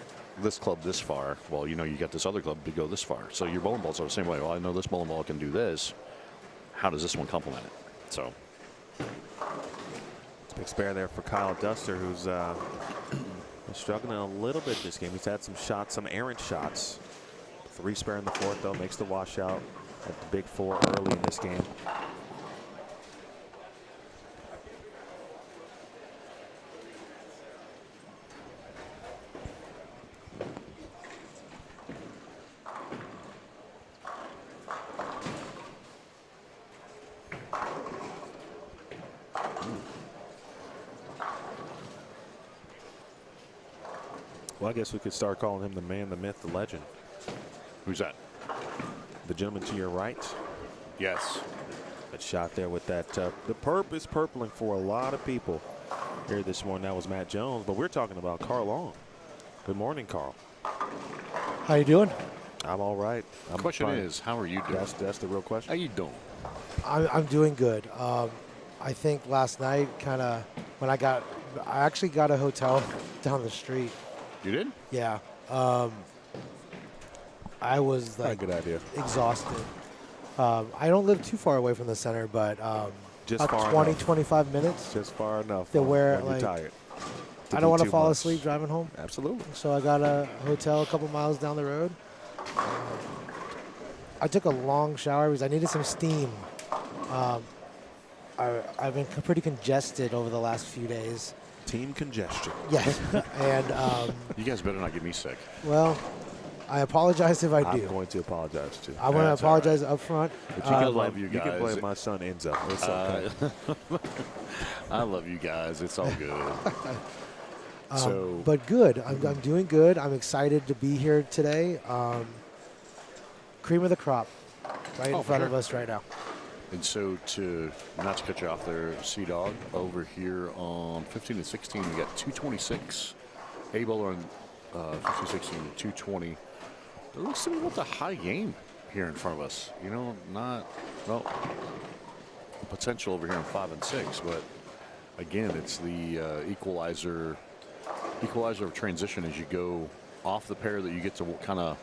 club this far? Well, you got this other club to go this far. So your bowling balls are the same way. Well, I know this bowling ball can do this. How does this one complement it? So. Big spare there for Kyle Duster, who's struggling a little bit this game. He's had some shots, some errant shots. 3 spare in the fourth, though, makes the washout at the big 4 early in this game. Well, I guess we could start calling him the man, the myth, the legend. Who's that? The gentleman to your right. Yes. That shot there with that, the purple is purpling for a lot of people. here this morning. That was Matt Jones, but we're talking about Carl Long. Good morning, Carl. How you doing? I'm all right. The question is, how are you doing? That's the real question. How you doing? I'm doing good. I think last night, kind of, when I actually got a hotel down the street. You did? Yeah. I was Not a like good idea. exhausted. I don't live too far away from the center, but Just about far 20, enough. 25 minutes. Just far enough. To where, when you're like, tired. I don't want to too fall much. asleep driving home. Absolutely. So I got a hotel a couple miles down the road. I took a long shower because I needed some steam. I've been pretty congested over the last few days. Team congestion. Yes. And, You guys better not get me sick. well, I apologize if I do. I'm going to apologize too. I want to That's all right. apologize up front. But I can love blame, you You can guys. blame my son Enzo. It's okay. I love you guys. It's all good. So, But good. I'm doing good. I'm excited to be here today. Cream of the crop right in Oh, front sure. of us right now. and so not to cut you off there, Sea-Dog, over here on 15 and 16, we got 226. A-Bowler on 15 16 to 220. It looks to me like a high game here in front of us. You know, potential over here in 5 and 6, but again, it's the equalizer of transition as you go off the pair that you get to kind of,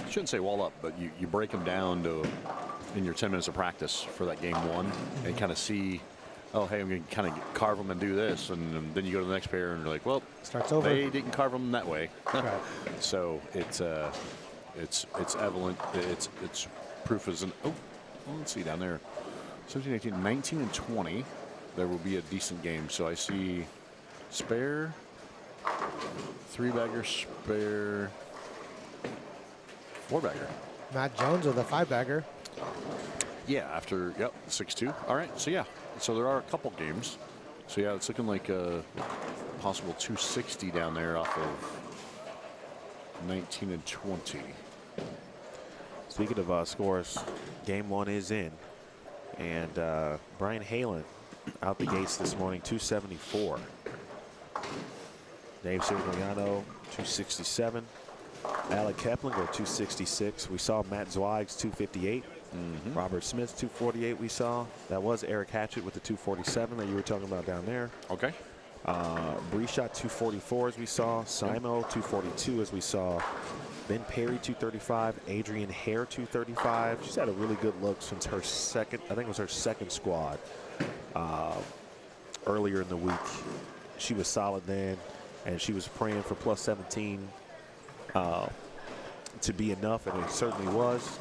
shouldn't say wall up, but you break them down to in your 10 minutes of practice for that game one and kind of see, oh, hey, I'm going to kind of carve them and do this. And then you go to the next pair and you're like, well, Starts over. they didn't carve them that way. Right. So it's evident. It's proof is an, oh, well, let's see down there. 17, 18, 19, and 20. There will be a decent game. So I see spare, 3-bagger, spare, 4-bagger. Matt Jones or the 5-bagger. Yeah, after, yep, 6-2. All right, so yeah. So there are a couple games. So yeah, it's looking like a possible 260 down there off of 19 and 20. Speaking of scores, game one is in. And Brian Halen out the gates this morning, 274. Dave Sirigliano, 267. Alec Keplinger, 266. We saw Matt Zweig's 258. Robert Smith's 248 we saw. That was Eric Hatchett with the 247 that you were talking about down there. Okay. Bree shot 244 as we saw. Simo 242 as we saw. Ben Perry 235. Adrian Hare 235. She's had a really good look since her second, I think it was her second squad earlier in the week. She was solid then, and she was praying for plus 17 to be enough, and it certainly was.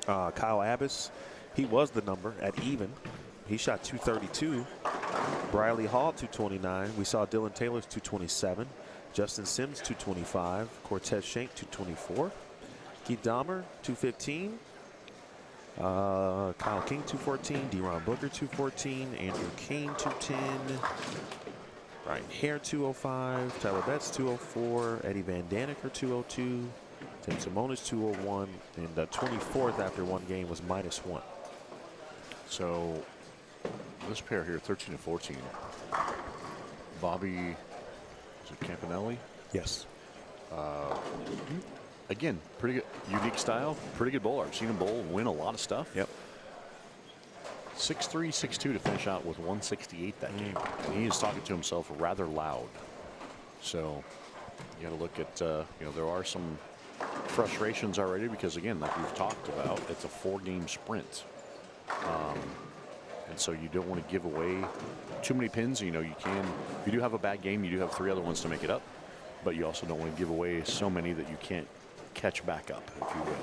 Kyle Abbas, he was the number at even. He shot 232. Briley Hall 229. We saw Dylan Taylor's 227. Justin Sims 225. Cortez Shank 224. Keith Dahmer 215. Kyle King 214. Deron Booker 214. Andrew Kane 210. Ryan Hare 205. Tyler Betts 204. Eddie Van Daniker 202. Tim Simonis 201. And 24th after one game was -1. So this pair here, 13 and 14. Bobby, is it Campanelli? Yes. Again, pretty good, unique style, pretty good bowler. I've seen him bowl and win a lot of stuff. Yep. 6'3", 6'2" to finish out with 168 that game. And he is talking to himself rather loud. So you got to look at, there are some frustrations already because, again, like we've talked about, it's a 4-game sprint. And so you don't want to give away too many pins. You know, if you do have a bad game, you do have 3 other ones to make it up. But you also don't want to give away so many that you can't catch back up, if you will.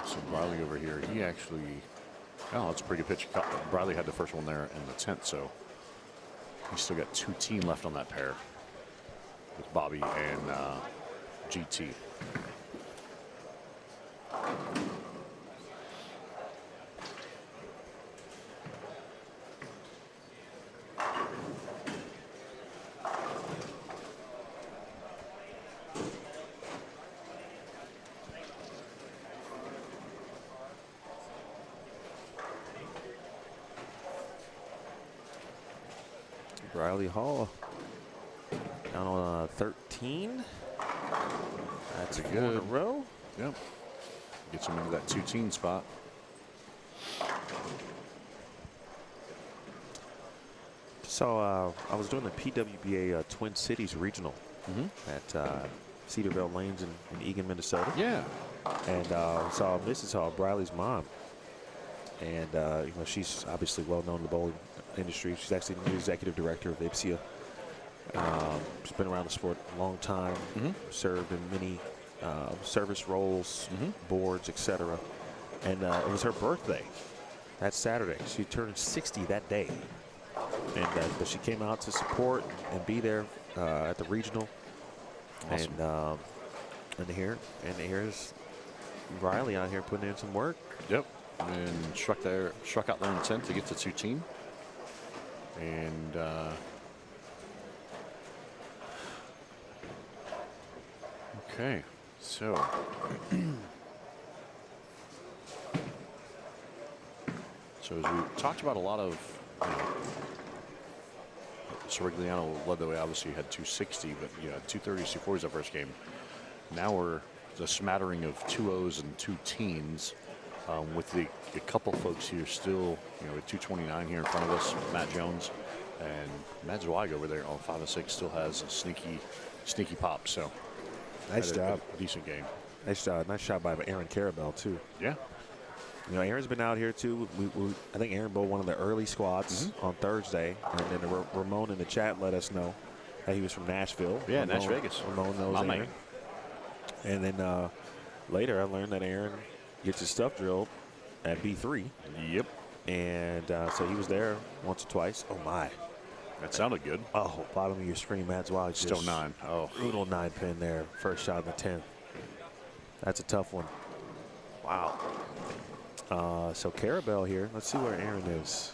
So Briley over here, he actually, that's a pretty good pitch. Briley had the first one there in the 10th, so he's still got 2 team left on that pair with Bobby and GT. Riley Hall down on 13. That's Pretty 4 in a good. row. Yep. Gets him into that 2-teen spot. So I was doing the PWBA Twin Cities Regional at Cedarville Lanes in Eagan, Minnesota. Yeah. And saw Mrs. Hall, Briley's mom. And, you know, she's obviously well known in the bowling industry. She's actually the new executive director of IPSIA. She's been around the sport a long time, served in many service roles, boards, etc. And it was her birthday that Saturday. She turned 60 that day. And but she came out to support and be there at the regional. Awesome. And here's Riley out here putting in some work. Yep. And struck out there in the 10th to get to 2-teen. And okay, so as we talked about a lot of, Sorigliano led the way. Obviously, had 260, but 230s, 240s that first game. Now we're the smattering of 2-0s and 2-teens, with a couple folks here still, at 229 here in front of us. Matt Jones and Matt Zweig over there on 5-6 still has a sneaky pop. So Nice job. a decent game. Nice shot by Aaron Carabell too. Yeah. Aaron's been out here too. I think Aaron bowled one of the early squads on Thursday, and then Ramon in the chat let us know that he was from Nashville. Yeah, Nash Vegas. Ramon knows My Aaron. man. And then later I learned that Aaron gets his stuff drilled at B3. Yep. And so he was there once or twice. Oh my. That sounded good. Oh, bottom of your screen, Matt Zweig. Still 9. Oh. Brutal 9-pin there. First shot in the 10th. That's a tough one. Wow. So Carabell here. Let's see where Aaron is.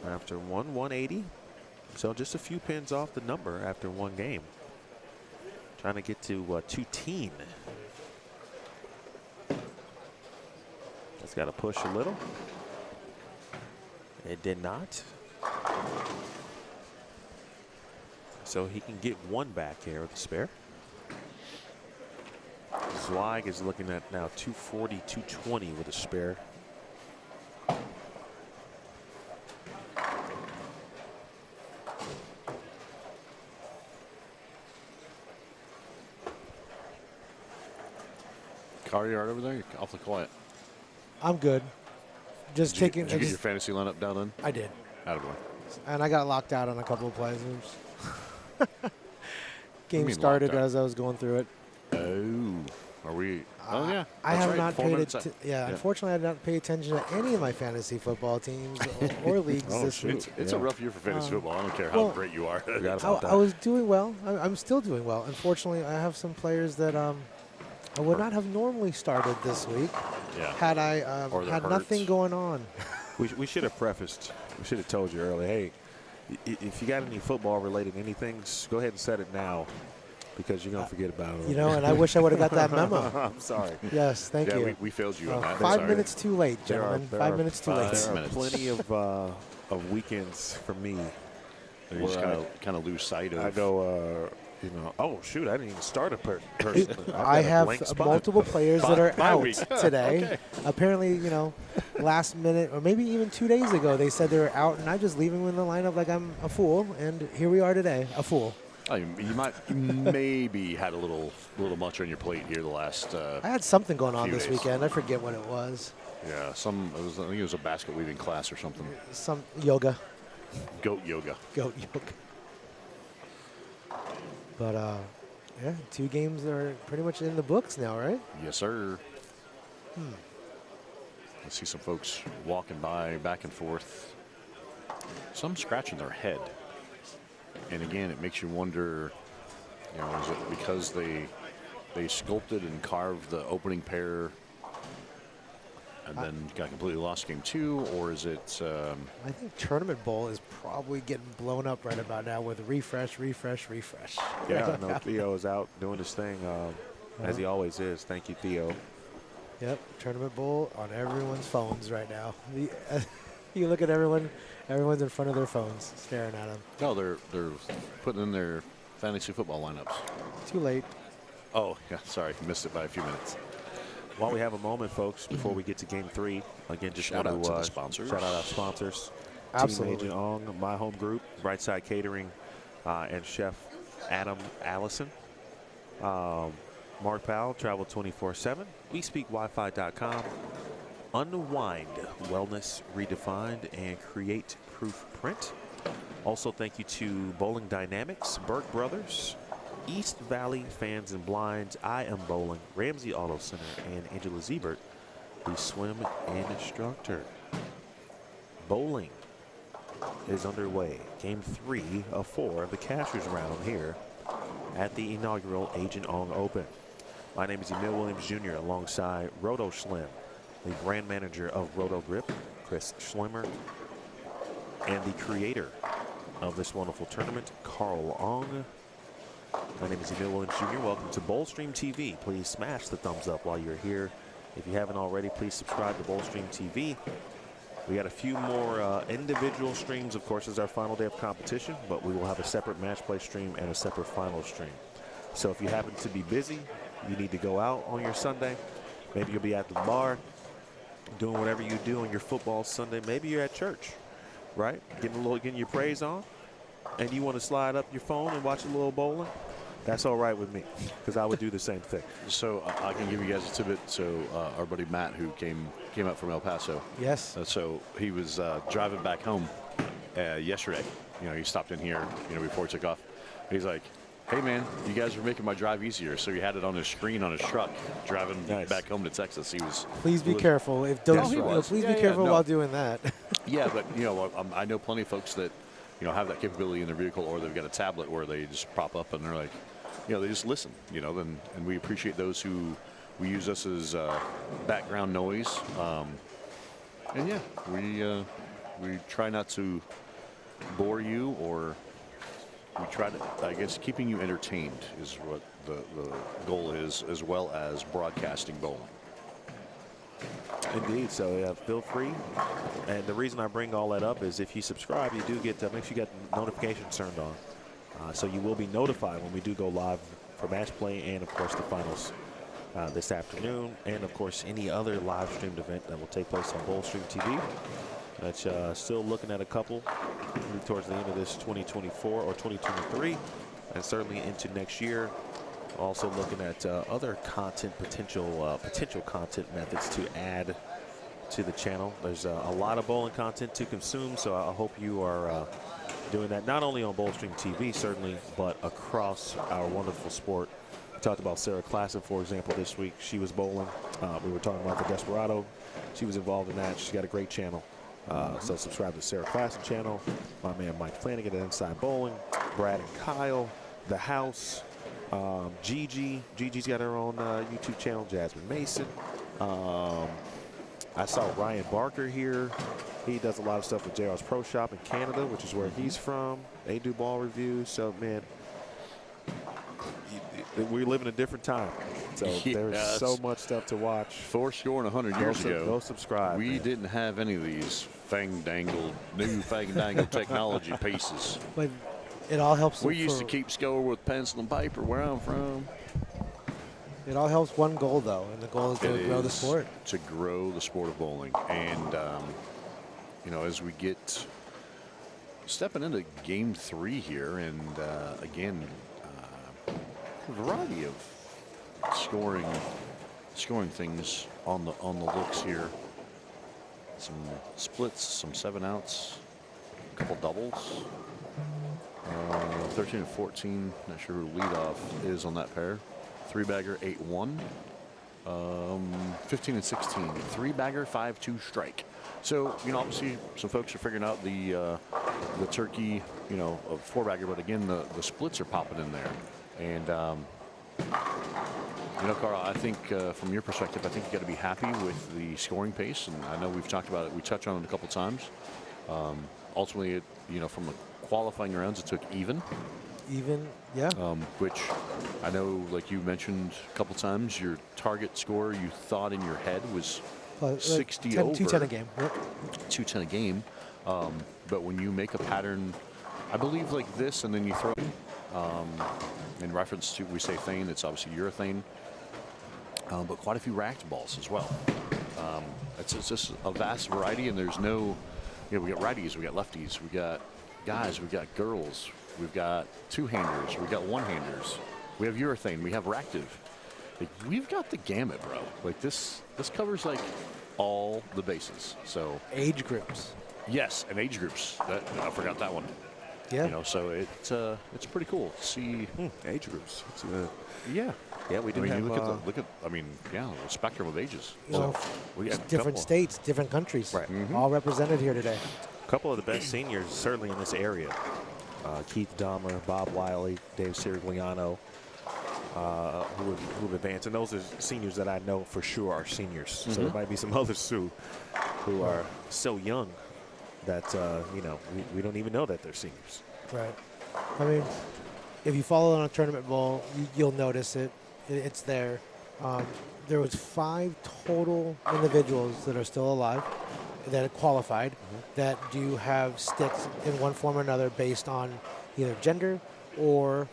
After 180. So just a few pins off the number after one game. Trying to get to 2-teen. That's got to push a little. It did not. So he can get one back here with a spare. Zweig is looking at now 240, 220 with a spare. Car yard over there, you're awfully quiet. I'm good. Just Did you taking. get your fantasy lineup down then? I did, Attaboy. and I got locked out on a couple of plays. Game mean started locked out? as I was going through it. Oh, are we? Oh yeah, I that's have right. not 4 paid minutes it. out. Yeah, unfortunately, I did not pay attention to any of my fantasy football teams or leagues Oh, this shoot. week. It's a rough year for fantasy football. I don't care how well, great you are. Forgot about I that. was doing well. I'm still doing well. Unfortunately, I have some players that I would not have normally started this week Yeah. had I Or they're had hurt. nothing going on. We should have prefaced. We should have told you earlier. Hey, if you got any football related anything, go ahead and set it now, because you're gonna forget about it. You know, and I wish I would have got that memo. I'm sorry. Yes, thank Yeah, you. we failed you on that. 5 Sorry. minutes too late, There are- gentlemen. there 5 are minutes too five late. minutes. There are plenty of weekends for me. You just where kind of lose sight of. I go, oh shoot, I didn't even start a person. I have multiple players that are Bye out week. today. Okay. Apparently, last minute or maybe even 2 days ago, they said they were out, and I just leave them in the lineup like I'm a fool. And here we are today, a fool. You maybe had a little much on your plate here the last. I had something going on few this days. weekend. I forget what it was. Yeah, I think it was a basket weaving class or something. Some yoga, Goat yoga. goat yoga. But yeah, 2 games are pretty much in the books now, right? Yes, sir. I see some folks walking by, back and forth. Some scratching their head. And again, it makes you wonder, is it because they sculpted and carved the opening pair and then got completely lost game 2, or is it? I think Tournament Bowl is probably getting blown up right about now with refresh. Yeah, I know Theo is out doing his thing, as he always is. Thank you, Theo. Yep, Tournament Bowl on everyone's phones right now. You look at everyone. Everyone's in front of their phones, staring at them. No, they're putting in their fantasy football lineups. Too late. Oh, yeah, sorry, missed it by a few minutes. While we have a moment, folks, before we get to game 3, again, just Shout want out to to the sponsors. shout out our sponsors. Absolutely. Team Agent Ong, My Home Group, Brightside Catering, and Chef Adam Allison. Mark Powell, Travel 24/7. WeSpeakWifi.com. Unwind Wellness Redefined and Create Proof Print. Also, thank you to Bowling Dynamics, Burke Brothers, East Valley Fans and Blinds, I Am Bowling, Ramsey Auto Center, and Angela Ziebert, the swim instructor. Bowling is underway. Game 3 of 4 of the Cashers round here at the inaugural Agent Ong Open. My name is Emil Williams Jr. alongside Roto Schlim, the brand manager of Roto Grip, Chris Schlimmer, and the creator of this wonderful tournament, Carl Ong. My name is Emil Williams Jr. Welcome to Bowlstream TV. Please smash the thumbs up while you're here. If you haven't already, please subscribe to Bowlstream TV. We got a few more individual streams, of course, as our final day of competition, but we will have a separate match play stream and a separate final stream. So if you happen to be busy, you need to go out on your Sunday. Maybe you'll be at the bar doing whatever you do on your football Sunday. Maybe you're at church, right? Getting your praise on, and you want to slide up your phone and watch a little bowling. That's all right with me, because I would do the same thing. So I can give you guys a tidbit. So our buddy Matt, who came up from El Paso. Yes. So he was driving back home yesterday. You know, he stopped in here, before he took off. He's like, "Hey man, you guys are making my drive easier." So he had it on his screen on his truck, driving back home to Texas. He was. Please be careful. Please be careful while doing that. Yeah, but I know plenty of folks that have that capability in their vehicle, or they've got a tablet where they just prop up and they're like, they just listen. And we appreciate those who we use us as background noise. And yeah, we try not to bore you, or we try to, I guess, keeping you entertained is what the goal is, as well as broadcasting bowling. Indeed. So yeah, feel free. And the reason I bring all that up is if you subscribe, you do get make sure you get notifications turned on. So you will be notified when we do go live for match play and, of course, the finals this afternoon. And, of course, any other live streamed event that will take place on Bowlstream TV. That's still looking at a couple towards the end of this 2024 or 2023, and certainly into next year. Also looking at other potential content methods to add to the channel. There's a lot of bowling content to consume, so I hope you are doing that not only on Bowlstream TV, certainly, but across our wonderful sport. We talked about Sarah Klassen, for example, this week. She was bowling. We were talking about the Desperado. She was involved in that. She's got a great channel. So subscribe to Sarah Klassen channel. My man Mike Flanagan at Inside Bowling. Brad and Kyle. The House. Gigi's got her own YouTube channel. Jasmine Mason. I saw Ryan Barker here. He does a lot of stuff with JR's Pro Shop in Canada, which is where he's from. They do ball reviews. So, man, we live in a different time. So there's so much stuff to watch. 100 years ago. Go subscribe. We didn't have any of these new fang-dangled technology pieces. But it all helps. We used to keep score with pencil and paper where I'm from. It all helps one goal, though, and the goal is to grow the sport. To grow the sport of bowling. And, as we get stepping into game 3 here, and again, a variety of scoring things on the looks here. Some splits, some 7-outs, a couple doubles. 13 and 14, not sure who leadoff is on that pair. 3-bagger, 8-1. 15 and 16, 3-bagger, 5-2 strike. So, obviously some folks are figuring out the turkey, of 4-bagger, but again, the splits are popping in there. And, Carl, I think from your perspective, I think you got to be happy with the scoring pace. And I know we've talked about it. We touched on it a couple times. Ultimately, from the qualifying rounds, it took even. Yeah. Which I know, like you mentioned a couple times, your target score you thought in your head was Plus, 60 10, over. 210 a game. Yep. 210 a game. But when you make a pattern, I believe like this, and then you throw in reference to, we say thane, it's obviously urethane, but quite a few racked balls as well. It's just a vast variety, and there's no, we got righties, we got lefties, we got guys, we got girls, we've got two-handers, we got one-handers, we have urethane, we have reactive. Like, we've got the gamut, bro. Like this covers like all the bases. So Age groups. yes, and age groups. I forgot that one. Yeah. So it's pretty cool to see. Age groups. Yeah. Yeah, we do I mean, have. you look at. I mean, yeah, the spectrum of ages. You know, we got a different couple. states, different countries, Right. all represented here today. A couple of the best seniors, certainly in this area. Keith Dahmer, Bob Wiley, Dave Sirigliano, who have advanced. And those are seniors that I know for sure are seniors. So there might be some others too who are so young that, we don't even know that they're seniors. Right. I mean, if you follow on a tournament bowl, you'll notice it. It's there. There was 5 total individuals that are still alive that qualified that do have sticks in one form or another based on either gender or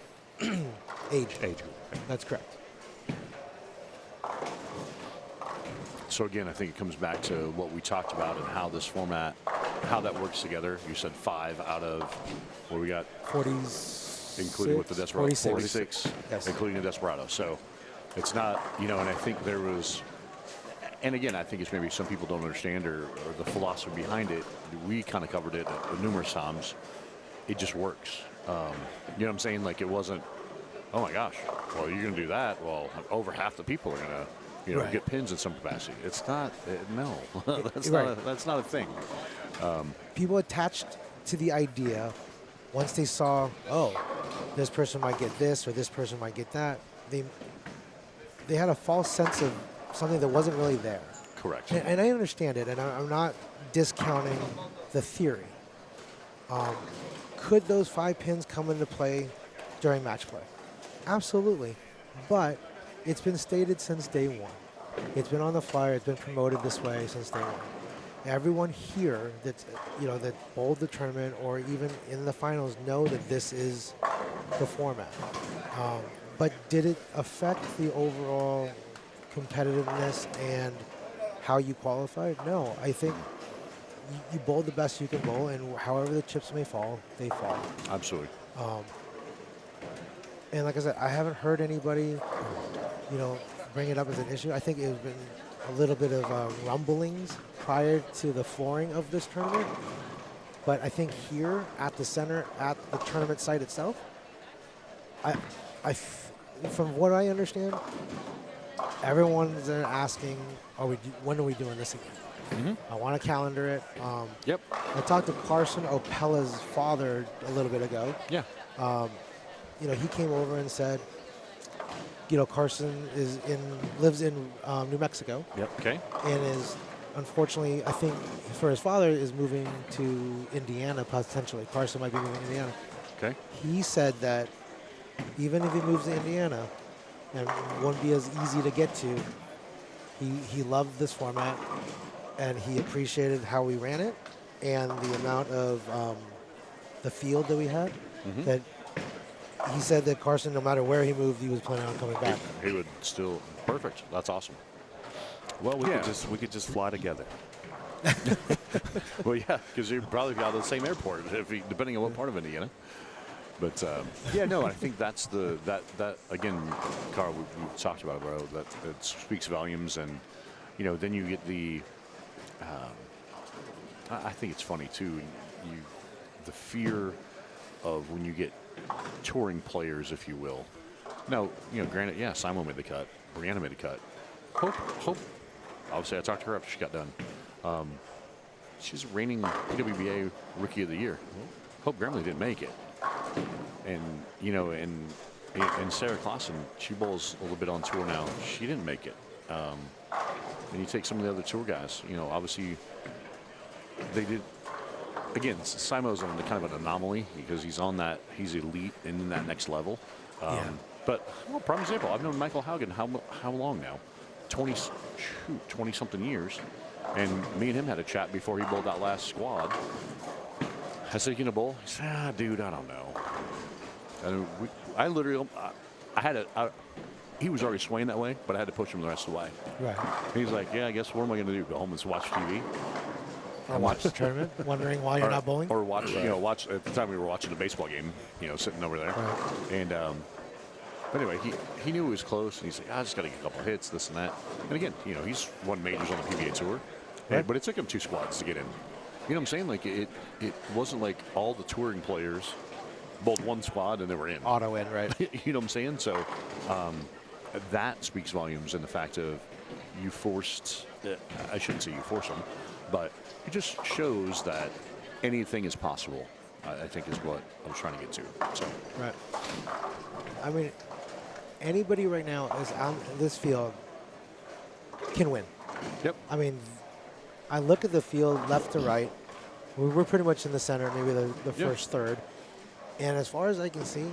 age. Age. That's correct. So again, I think it comes back to what we talked about and how this format, how that works together. You said 5 out of what we got, 40s. including with the Desperado, 46. 46, Yes. including the Desperado. So it's not, and I think there was, and again, I think it's maybe some people don't understand or the philosophy behind it. We kind of covered it numerous times. It just works. You know what I'm saying? Like, it wasn't, oh my gosh, well, you're going to do that. Well, over half the people are going to, Right. get pins in some capacity. It's not, no, that's, Right. that's not a thing. People attached to the idea, once they saw, oh, this person might get this or this person might get that, they had a false sense of something that wasn't really there. Correct. And I understand it, and I'm not discounting the theory. Could those 5 pins come into play during match play? Absolutely. But it's been stated since day one. It's been on the flyer. It's been promoted this way since day one. Everyone here that bowled the tournament or even in the finals know that this is the format. But did it affect the overall competitiveness and how you qualified? No. I think you bowl the best you can bowl, and however the chips may fall, they fall. Absolutely. And like I said, I haven't heard anybody, bring it up as an issue. I think it has been a little bit of rumblings prior to the flooring of this tournament. But I think here at the center, at the tournament site itself, from what I understand, everyone's asking, when are we doing this again? I want to calendar it. Yep. I talked to Carson Opella's father a little bit ago. Yeah. He came over and said, Carson lives in New Mexico. Yep. Okay. And is, unfortunately, I think for his father, is moving to Indiana potentially. Carson might be moving to Indiana. Okay. He said that even if he moves to Indiana and won't be as easy to get to, he loved this format and he appreciated how we ran it and the amount of the field that we had. That he said that Carson, no matter where he moved, he was planning on coming back. He would still, perfect. That's awesome. Well, we could just fly together. Well, yeah, because you'd probably be out of the same airport, depending on what part of Indiana. But I think that's that again, Carl, we talked about it, bro. That speaks volumes, and then you get the. I think it's funny too. The fear of when you get touring players, if you will. Now, granted, yeah, Simon made the cut, Brianna made the cut. Hope. Obviously, I talked to her after she got done. She's reigning PWBA Rookie of the Year. Hope Gremley didn't make it. And, and Sarah Clausen, she bowls a little bit on tour now. She didn't make it. And you take some of the other tour guys, obviously they did. Again, Simo's on the kind of an anomaly because he's elite and in that next level. But, prime example, I've known Michael Haugen how long now? 20-something years. And me and him had a chat before he bowled that last squad. I said, "You gonna bowl?" He said, "Dude, I don't know." And I literally, he was already swaying that way, but I had to push him the rest of the way. Right. He's like, "Yeah, I guess what am I going to do? Go home and watch TV?" Or watch the tournament, wondering why you're not bowling? Or watch, watch, at the time we were watching the baseball game, sitting over there. Right. And, but anyway, he knew he was close, and he's like, "I just got to get a couple hits, this and that." And again, he's won majors on the PBA Tour, Right. but it took him 2 squads to get in. You know what I'm saying? Like, it wasn't like all the touring players bowled 1 squad and they were in. Auto in, right? You know what I'm saying? So that speaks volumes in the fact of you forced, I shouldn't say you forced them, but it just shows that anything is possible, I think is what I was trying to get to. So. Right. I mean, anybody right now is on this field can win. Yep. I mean, I look at the field left to right. We're pretty much in the center, maybe the first third. And as far as I can see,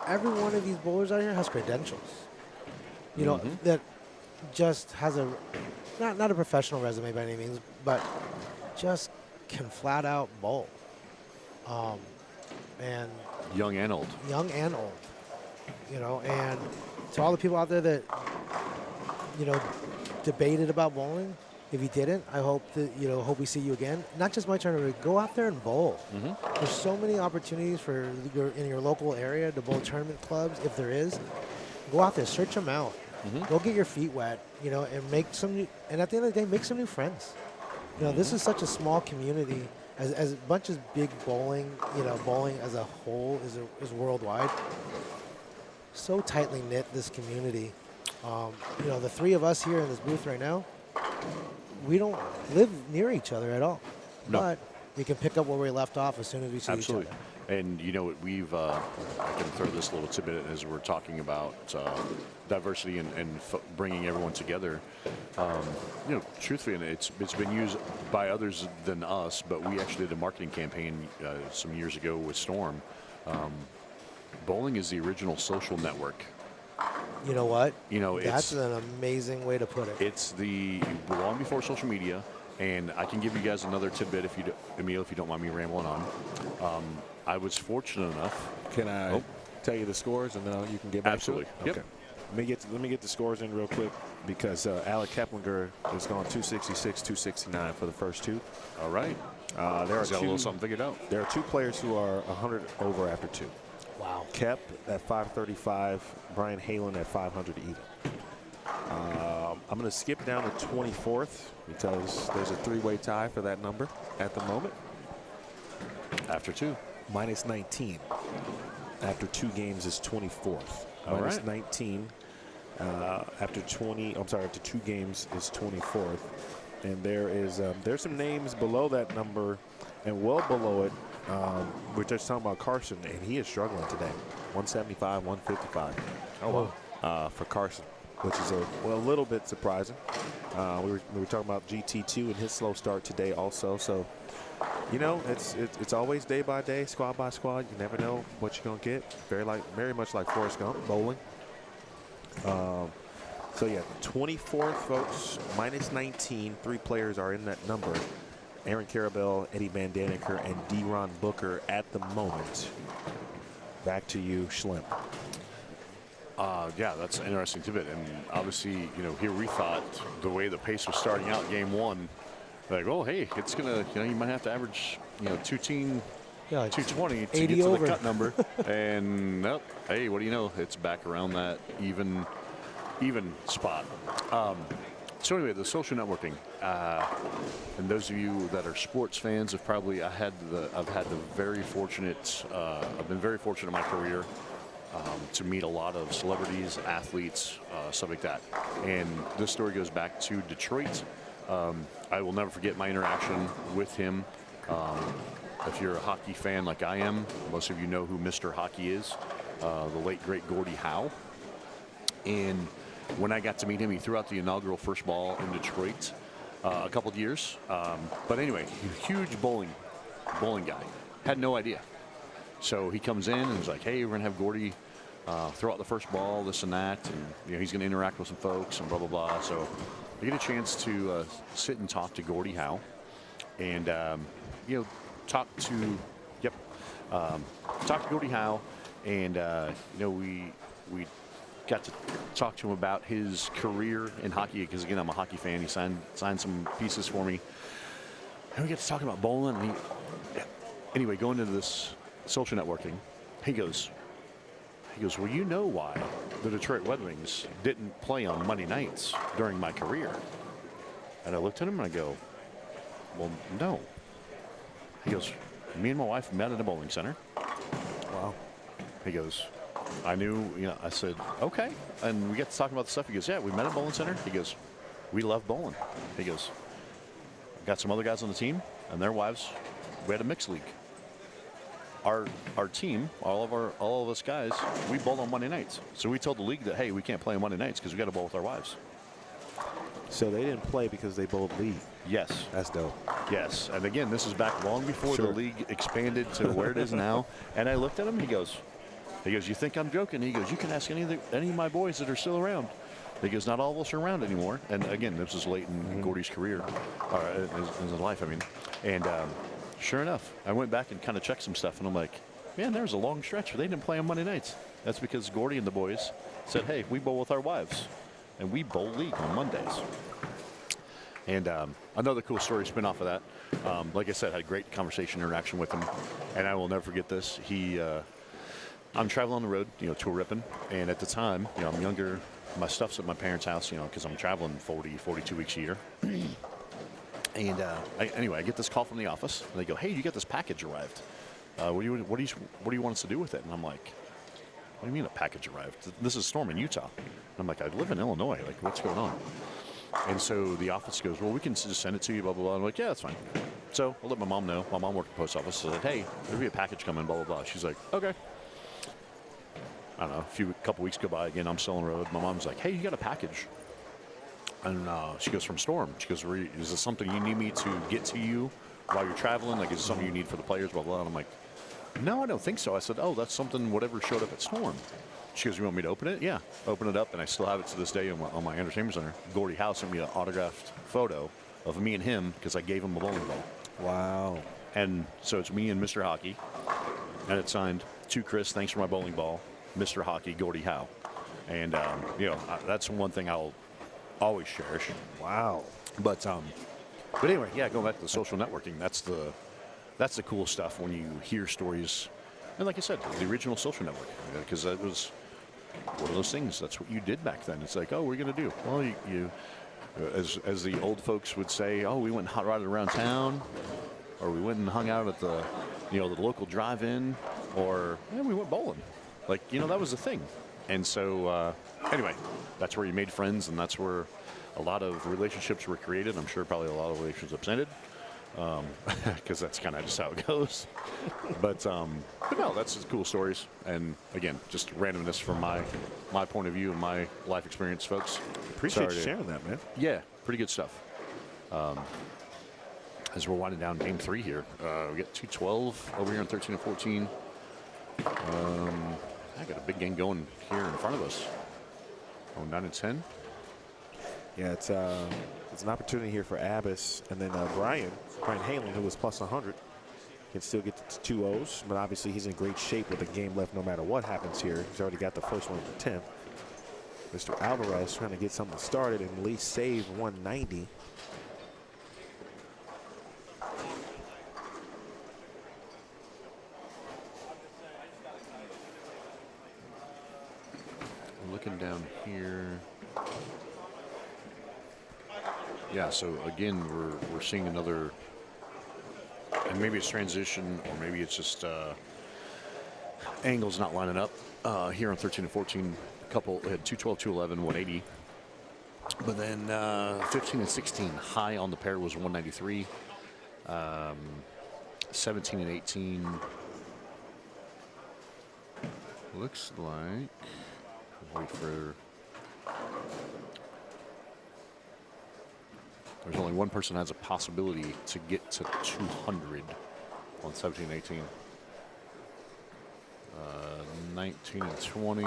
every one of these bowlers out here has credentials. That just has a, not a professional resume by any means, but just can flat out bowl. And Young and old. Young and old. And to all the people out there that, debated about bowling, if you didn't, I hope that, hope we see you again. Not just my tournament, go out there and bowl. There's so many opportunities in your local area to bowl tournament clubs, if there is. Go out there, search them out. Go get your feet wet, and make some and at the end of the day, make some new friends. This is such a small community. As much as big bowling, bowling as a whole is worldwide. So tightly knit, this community. The 3 of us here in this booth right now, we don't live near each other at all. No. But we can pick up where we left off as soon as we see each other. And we've, I can throw this little tidbit as we're talking about diversity and bringing everyone together. Truthfully, and it's been used by others than us, but we actually did a marketing campaign some years ago with Storm. Bowling is the original social network. You know what? it's That's an amazing way to put it. It's long before social media, and I can give you guys another tidbit Emil, if you don't mind me rambling on. I was fortunate enough. Can I tell you the scores, and then you can get back Absolutely. to it? Okay. Yep. Let me get the scores in real quick, because Alec Keplinger has gone 266, 269 for the first 2. All right. There are got a little something figured out. There are 2 players who are 100 over after 2. Wow. Kep at 535, Brian Halen at 500 even. I'm going to skip down to 24th because there's a 3-way tie for that number at the moment. After 2. Minus 19. After 2 games is 24th. All Minus right. 19 after 2 games is 24th. And there's some names below that number and well below it. We're just talking about Carson, and he is struggling today. 175, 155. Oh, wow. For Carson, which is a little bit surprising. We were talking about GT2 and his slow start today also. So, it's always day by day, squad by squad. You never know what you're gonna get. Very much like Forrest Gump bowling. So yeah, 24th, folks. Minus 19. 3 players are in that number. Aaron Carabell, Eddie Van Daniker, and D-Ron Booker at the moment. Back to you, Schlim. Yeah, that's an interesting tidbit. And obviously, here we thought the way the pace was starting out game 1, like, oh, hey, it's going to, you might have to average, 220 to get to over the cut number. And, nope, hey, what do you know? It's back around that even spot. So anyway, the social networking, and those of you that are sports fans have probably, I've been very fortunate in my career to meet a lot of celebrities, athletes, stuff like that. And this story goes back to Detroit. I will never forget my interaction with him. If you're a hockey fan like I am, most of you know who Mr. Hockey is, the late great Gordie Howe. And when I got to meet him, he threw out the inaugural first ball in Detroit a couple of years. But anyway, huge bowling guy. Had no idea. So he comes in and is like, hey, we're going to have Gordie throw out the first ball, this and that, and he's going to interact with some folks and blah blah blah. So I get a chance to sit and talk to Gordie Howe, and talk to Gordie Howe, and we got to talk to him about his career in hockey, because again, I'm a hockey fan. He signed some pieces for me, and we get to talking about bowling. And anyway, going into this social networking, he goes, well, you know why the Detroit Red Wings didn't play on Monday nights during my career? And I looked at him and I go, well, no. He goes, me and my wife met at a bowling center. Wow. He goes, I knew, I said, okay. And we get to talking about the stuff. He goes, yeah, we met at a bowling center. He goes, we love bowling. He goes, got some other guys on the team and their wives. We had a mixed league. Our team, all of us guys, we bowl on Monday nights. So we told the league that, hey, we can't play on Monday nights because we got to bowl with our wives. So they didn't play because they bowled league. Yes. That's dope. Yes. And again, this is back long before the league expanded to where it is now. And I looked at him. He goes, you think I'm joking? He goes, you can ask any of my boys that are still around. He goes, not all of us are around anymore. And again, this is late in Gordie's career, or in his life, I mean. And sure enough, I went back and kind of checked some stuff, and I'm like, man, there was a long stretch where they didn't play on Monday nights. That's because Gordie and the boys said, hey, we bowl with our wives, and we bowl league on Mondays. And another cool story spin off of that. Like I said, I had a great conversation, interaction with him, and I will never forget this. I'm traveling on the road, tour ripping, and at the time, I'm younger. My stuff's at my parents' house, because I'm traveling 42 weeks a year. And anyway, I get this call from the office, and they go, hey, you got this package arrived. What do you want us to do with it? And I'm like, what do you mean a package arrived? This is a storm in Utah. And I'm like, I live in Illinois. Like, what's going on? And so the office goes, well, we can just send it to you, blah, blah, blah. I'm like, yeah, that's fine. So I let my mom know. My mom worked at the post office. So I said, hey, there'll be a package coming, blah, blah, blah. She's like, okay. I don't know, a couple weeks go by, again, I'm still on the road. My mom's like, hey, you got a package. And she goes, from Storm. She goes, is this something you need me to get to you while you're traveling? Like, is it something you need for the players, blah, blah, blah. And I'm like, no, I don't think so. I said, oh, that's something whatever showed up at Storm. She goes, you want me to open it? Yeah. Open it up, and I still have it to this day on my entertainment center. Gordie Howe sent me an autographed photo of me and him because I gave him a bowling ball. Wow. And so it's me and Mr. Hockey, and it's signed, to Chris, thanks for my bowling ball, Mr. Hockey, Gordie Howe. And, that's one thing I'll always cherish. Wow. But anyway, yeah, going back to the social networking, that's the cool stuff when you hear stories. And like I said, the original social network, because that was one of those things. That's what you did back then. It's like, oh, what are you going to do? Well, you as the old folks would say, oh, we went and hot rodded around town, or we went and hung out at the local drive-in, or we went bowling. Like, that was the thing. And so, anyway, that's where you made friends, and that's where a lot of relationships were created. I'm sure probably a lot of relationships ended, because that's kind of just how it goes. But no, that's just cool stories. And again, just randomness from my point of view and my life experience, folks. Appreciate you sharing that, man. Yeah, pretty good stuff. As we're winding down game 3 here, we got 2-12 over here on 13 and 14. I got a big game going here in front of us. 9 and 10. Yeah, it's an opportunity here for Abbas, and then Brian Halen, who was plus 100, can still get to 2 O's, but obviously he's in great shape with the game left no matter what happens here. He's already got the first one at the 10th. Mr. Alvarez trying to get something started and at least save 190. Looking down here. Yeah, so again, we're seeing another, and maybe it's transition, or maybe it's just angles not lining up. Here on 13 and 14, a couple had 212, 211, 180. But then 15 and 16, high on the pair was 193. 17 and 18 looks like. Wait for. There's only one person that has a possibility to get to 200 on 17 and 18. 19 and 20.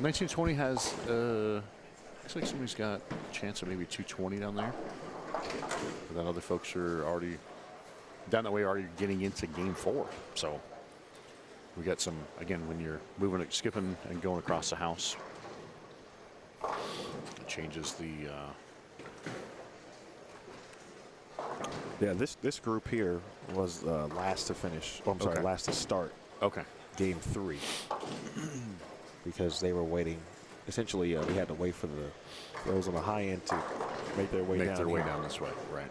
19 and 20 has, looks like somebody's got a chance of maybe 220 down there. But then other folks are already down that way, already getting into game 4. So we got some, again, when you're moving, skipping and going across the house, it changes the. Yeah, this group here was last to finish. Oh, I'm sorry, Okay. last to start Okay. game 3 because they were waiting. Essentially, we had to wait for those on the high end to make their way down. down this way, right?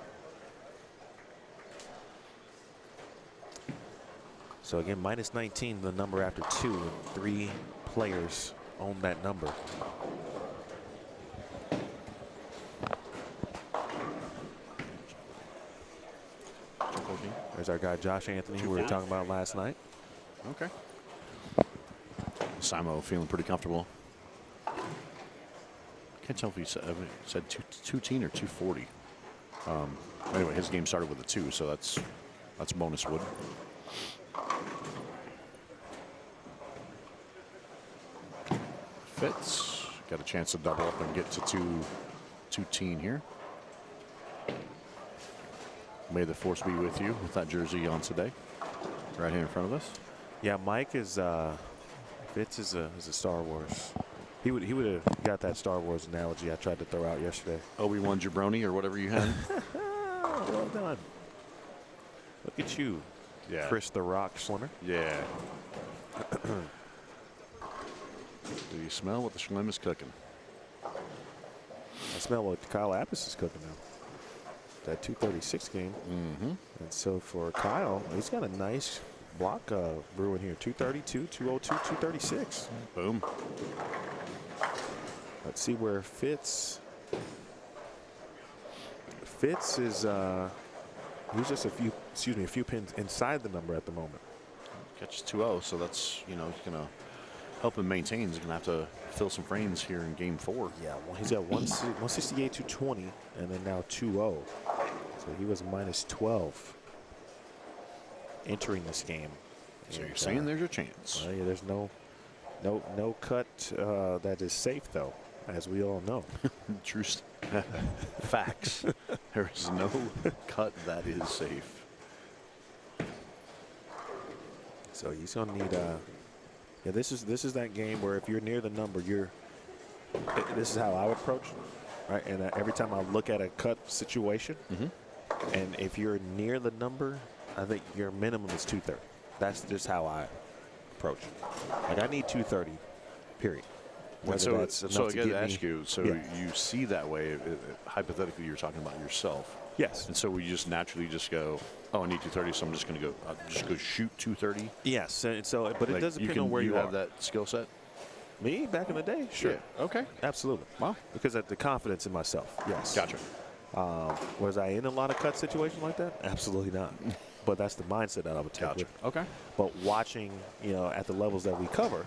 So again, minus 19, the number after 2, and 3 players own that number. There's our guy Josh Anthony, who we were talking about last night. Okay. Simo feeling pretty comfortable. Can't tell if he said 210 or 240. Anyway, his game started with a 2, so that's bonus wood. Fitz got a chance to double up and get to 210 here. May the force be with you with that jersey on today, right here in front of us. Yeah, Mike is Fitz is a Star Wars. He would have got that Star Wars analogy I tried to throw out yesterday. Obi-Wan Jabroni or whatever you had. Well done. Look at you, Yeah. Chris the Rock Schlemmer. Yeah. Do you smell what the Schlim is cooking? I smell what Kyle Apis is cooking now. That 236 game. Mm-hmm. And so for Kyle, he's got a nice block brewing here. 232, 202, 236. Boom. Let's see where Fitz is. He's just a few pins inside the number at the moment. Catches 2-0, so that's, he's going to help him maintain. He's going to have to fill some frames here in game 4. Yeah, well, he's got 168, 220, and then now 2-0. So he was minus 12 entering this game. So And, you're saying there's a chance. well, yeah, there's no cut that is safe, though, as we all know. True facts. There is no cut that is safe. So he's gonna need. Yeah, this is that game where if you're near the number, this is how I would approach it, right? And every time I look at a cut situation, and if you're near the number, I think your minimum is 230. That's just how I approach it. Like I need 230, period. Whether So that's I enough to got to get ask me- you, so Yeah. you see that way, hypothetically you're talking about yourself. Yes. And so we just naturally just go, oh, I need 230, so I'm just going to go shoot 230. Yes. And so, but it Like, does depend on where you have are. that skill set. Me back in the day, sure, Yeah. Okay. absolutely. Wow. Because of the confidence in myself. Yes. Gotcha. Was I in a lot of cut situations like that? Absolutely not. But that's the mindset that I would take. Gotcha. with. Okay. But watching, at the levels that we cover,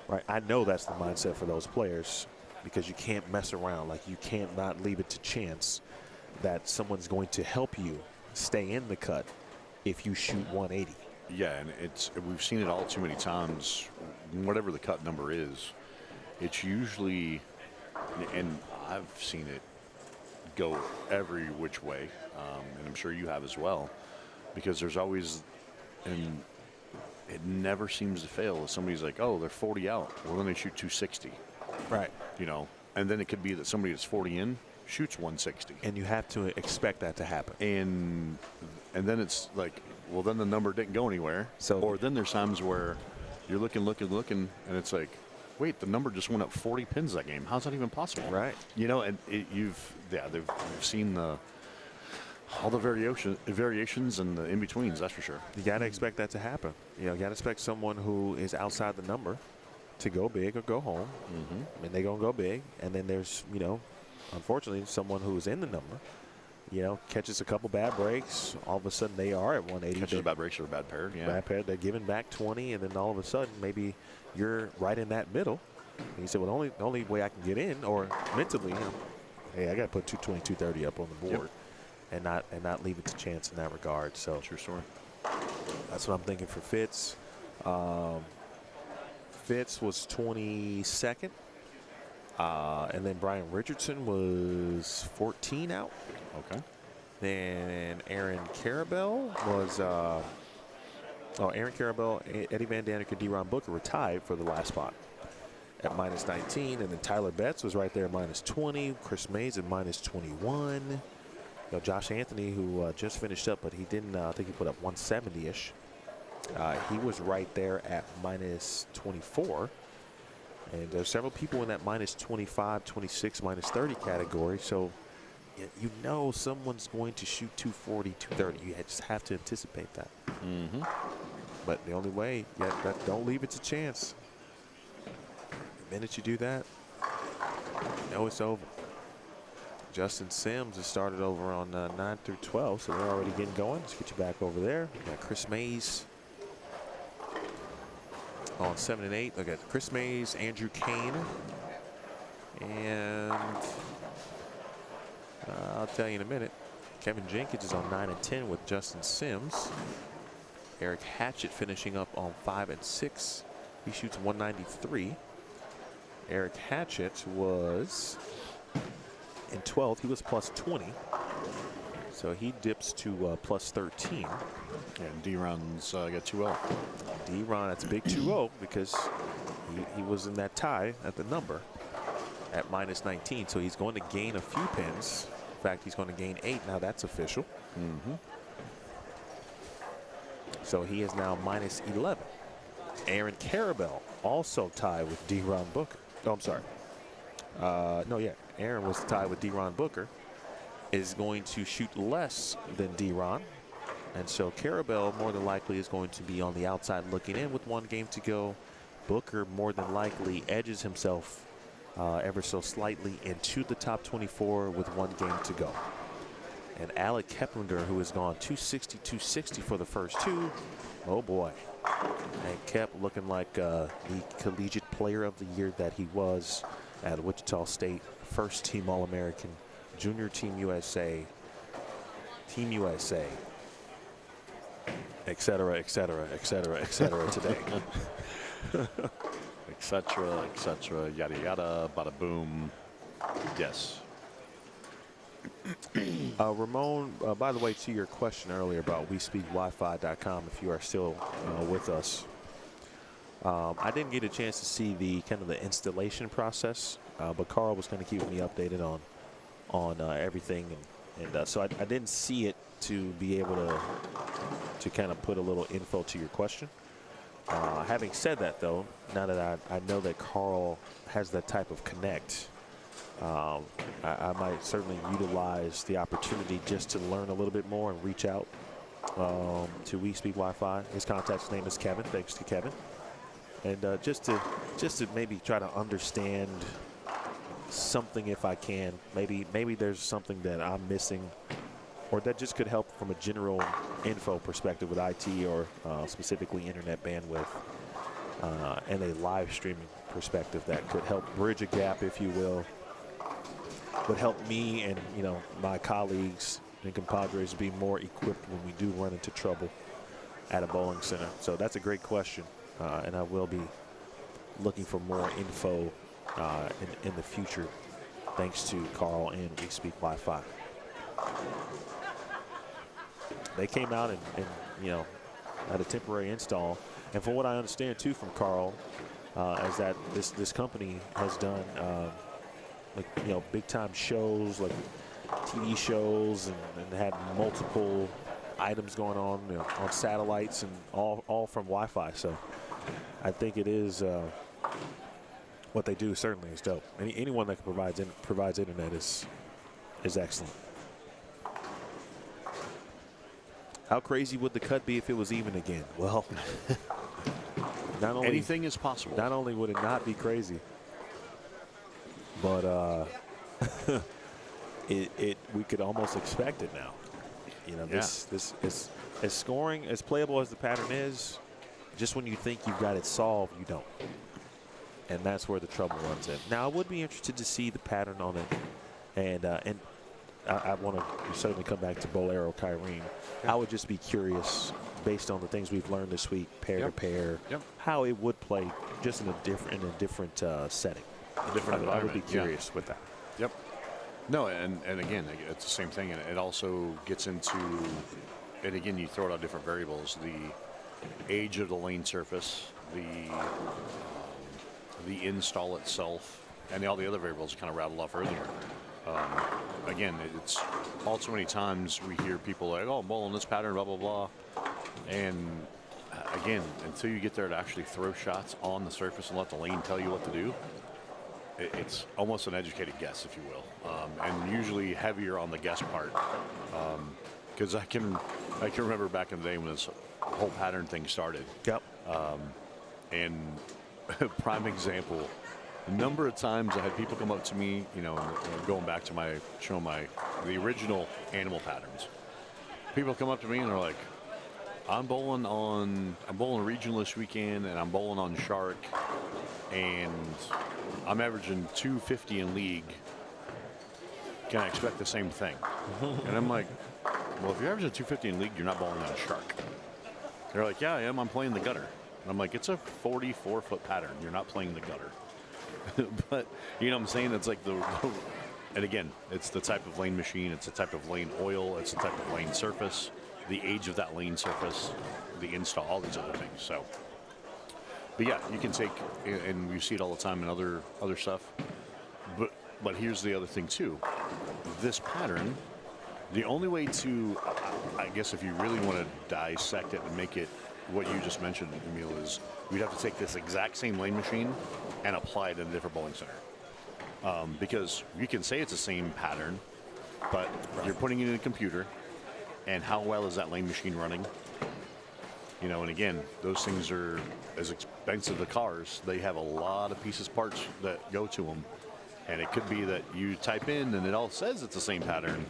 right? I know that's the mindset for those players because you can't mess around. Like you can't not leave it to chance that someone's going to help you stay in the cut if you shoot 180. Yeah, and we've seen it all too many times. Whatever the cut number is, it's usually, and I've seen it go every which way, and I'm sure you have as well, because there's always, and it never seems to fail. If somebody's like, oh, they're 40 out, well then they shoot 260, Right. and then it could be that somebody that's 40 in shoots 160, And you have to expect that to happen. and then it's like, well, then the number didn't go anywhere. So- or then there's times where you're looking, and it's like, wait, the number just went up 40 pins that game. How's that even possible? Right. And you've seen all the variations and the in-betweens, that's for sure. You got to expect that to happen. You got to expect someone who is outside the number to go big or go home. And they're going to go big. And then there's, unfortunately, someone who's in the number, catches a couple bad breaks. All of a sudden, they are at 180. Catches a bad break or a bad pair. Yeah. Bad pair. They're giving back 20. And then all of a sudden, maybe you're right in that middle. And you say, well, the only way I can get in, or mentally, hey, I got to put 220, 230 up on the board. Yep. And not leave it to chance in that regard. So True story. That's what I'm thinking for Fitz. Fitz was 22nd. And then Brian Richardson was 14 out. Okay. Then Aaron Carabell was, Aaron Carabell, Eddie Van Danek, and D-Ron Booker were tied for the last spot at -19. And then Tyler Betts was right there at -20. Chris Mays at -21. You know, Josh Anthony, who just finished up, but he didn't, I think he put up 170-ish. He was right there at -24. And there's several people in that -25, 26, -30 category. So you know someone's going to shoot 240, 230. You just have to anticipate that. Mm-hmm. But the only way, don't leave it to chance. The minute you do that, you know it's over. Justin Sims has started over on 9 through 12, so they're already getting going. Let's get you back over there. We got Chris Mays on 7 and 8. Look at Chris Mays, Andrew Kane, and I'll tell you in a minute. Kevin Jenkins is on 9 and 10 with Justin Sims. Eric Hatchett finishing up on 5 and 6. He shoots 193. Eric Hatchett was in 12th. He was +20. So he dips to +13. And D-Ron's got 2-0. D-Ron, that's a big 2-0 because he was in that tie at the number at -19. So he's going to gain a few pins. In fact, he's going to gain 8. Now that's official. Mm-hmm. So he is now -11. Aaron Carabell also tied with D-Ron Booker. Oh, I'm sorry. Aaron was tied with D-Ron Booker. Is going to shoot less than D-Ron. And so Carabell more than likely is going to be on the outside looking in with 1 game to go. Booker more than likely edges himself ever so slightly into the top 24 with 1 game to go. And Alec Keplinger, who has gone 260, 260 for the first 2. Oh boy. And Kep looking like the collegiate player of the year that he was at Wichita State. First team All-American, Junior Team USA, Team USA, et cetera, et cetera, et cetera, et cetera today. Et cetera, yada yada, bada boom. Yes. Ramon, by the way, to your question earlier about WeSpeakWifi.com, if you are still with us, I didn't get a chance to see the kind of the installation process, but Carl was kind of keeping me updated on everything, and so I didn't see it to be able to kind of put a little info to your question. Having said that, though, now that I know that Carl has that type of connect, I might certainly utilize the opportunity just to learn a little bit more and reach out to WeSpeakWifi. His contact name is Kevin. Thanks to Kevin. And just to maybe try to understand something if I can. Maybe there's something that I'm missing, or that just could help from a general info perspective with IT or specifically internet bandwidth and a live streaming perspective that could help bridge a gap, if you will. Would help me and my colleagues and compadres be more equipped when we do run into trouble at a bowling center. So that's a great question, and I will be looking for more info in the future, thanks to Carl and WeSpeakWifi. They came out and had a temporary install, and from what I understand too from Carl, is that this company has done big time shows like TV shows and had multiple items going on on satellites and all from Wi-Fi. So I think it is what they do certainly is dope. Anyone that provides internet is excellent. How crazy would the cut be if it was even again? Well, not only anything is possible. Not only would it not be crazy, but we could almost expect it now. This is as scoring, as playable as the pattern is. Just when you think you've got it solved, you don't, and that's where the trouble runs in. Now, I would be interested to see the pattern on it, and I want to certainly come back to Bowlero Kyrene. I would just be curious based on the things we've learned this week, pair to pair, how it would play just in a different setting. A different environment. I would be curious with that. Yep. No, and again, it's the same thing, and it also gets into, and again, you throw out different variables: the age of the lane surface, the install itself, and all the other variables kind of rattled off earlier. Again, it's all too many times we hear people like, "Oh, I'm bowling this pattern, blah blah blah," and again, until you get there to actually throw shots on the surface and let the lane tell you what to do, it's almost an educated guess, if you will, and usually heavier on the guess part. Because I can remember back in the day when this whole pattern thing started. Yep. And prime example, a number of times I had people come up to me, you know, going back to the original animal patterns. People come up to me and they're like, I'm bowling regional this weekend, and I'm bowling on shark, and I'm averaging 250 in league. Can I expect the same thing? And I'm like, well, if you're averaging 250 in league, you're not bowling on shark. They're like, yeah, I am. I'm playing the gutter. And I'm like, it's a 44-foot pattern. You're not playing the gutter. But, you know what I'm saying? It's like and again, it's the type of lane machine. It's the type of lane oil. It's the type of lane surface, the age of that lane surface, the install, all these other things. So, but yeah, you can take, and we see it all the time in other stuff. But here's the other thing too. This pattern, the only way to, I guess, if you really want to dissect it and make it what you just mentioned, Emil, is we'd have to take this exact same lane machine and apply it in a different bowling center. Because you can say it's the same pattern, but you're putting it in a computer, and how well is that lane machine running? You know, and again, those things are as expensive as cars. They have a lot of pieces, parts that go to them. And it could be that you type in and it all says it's the same pattern,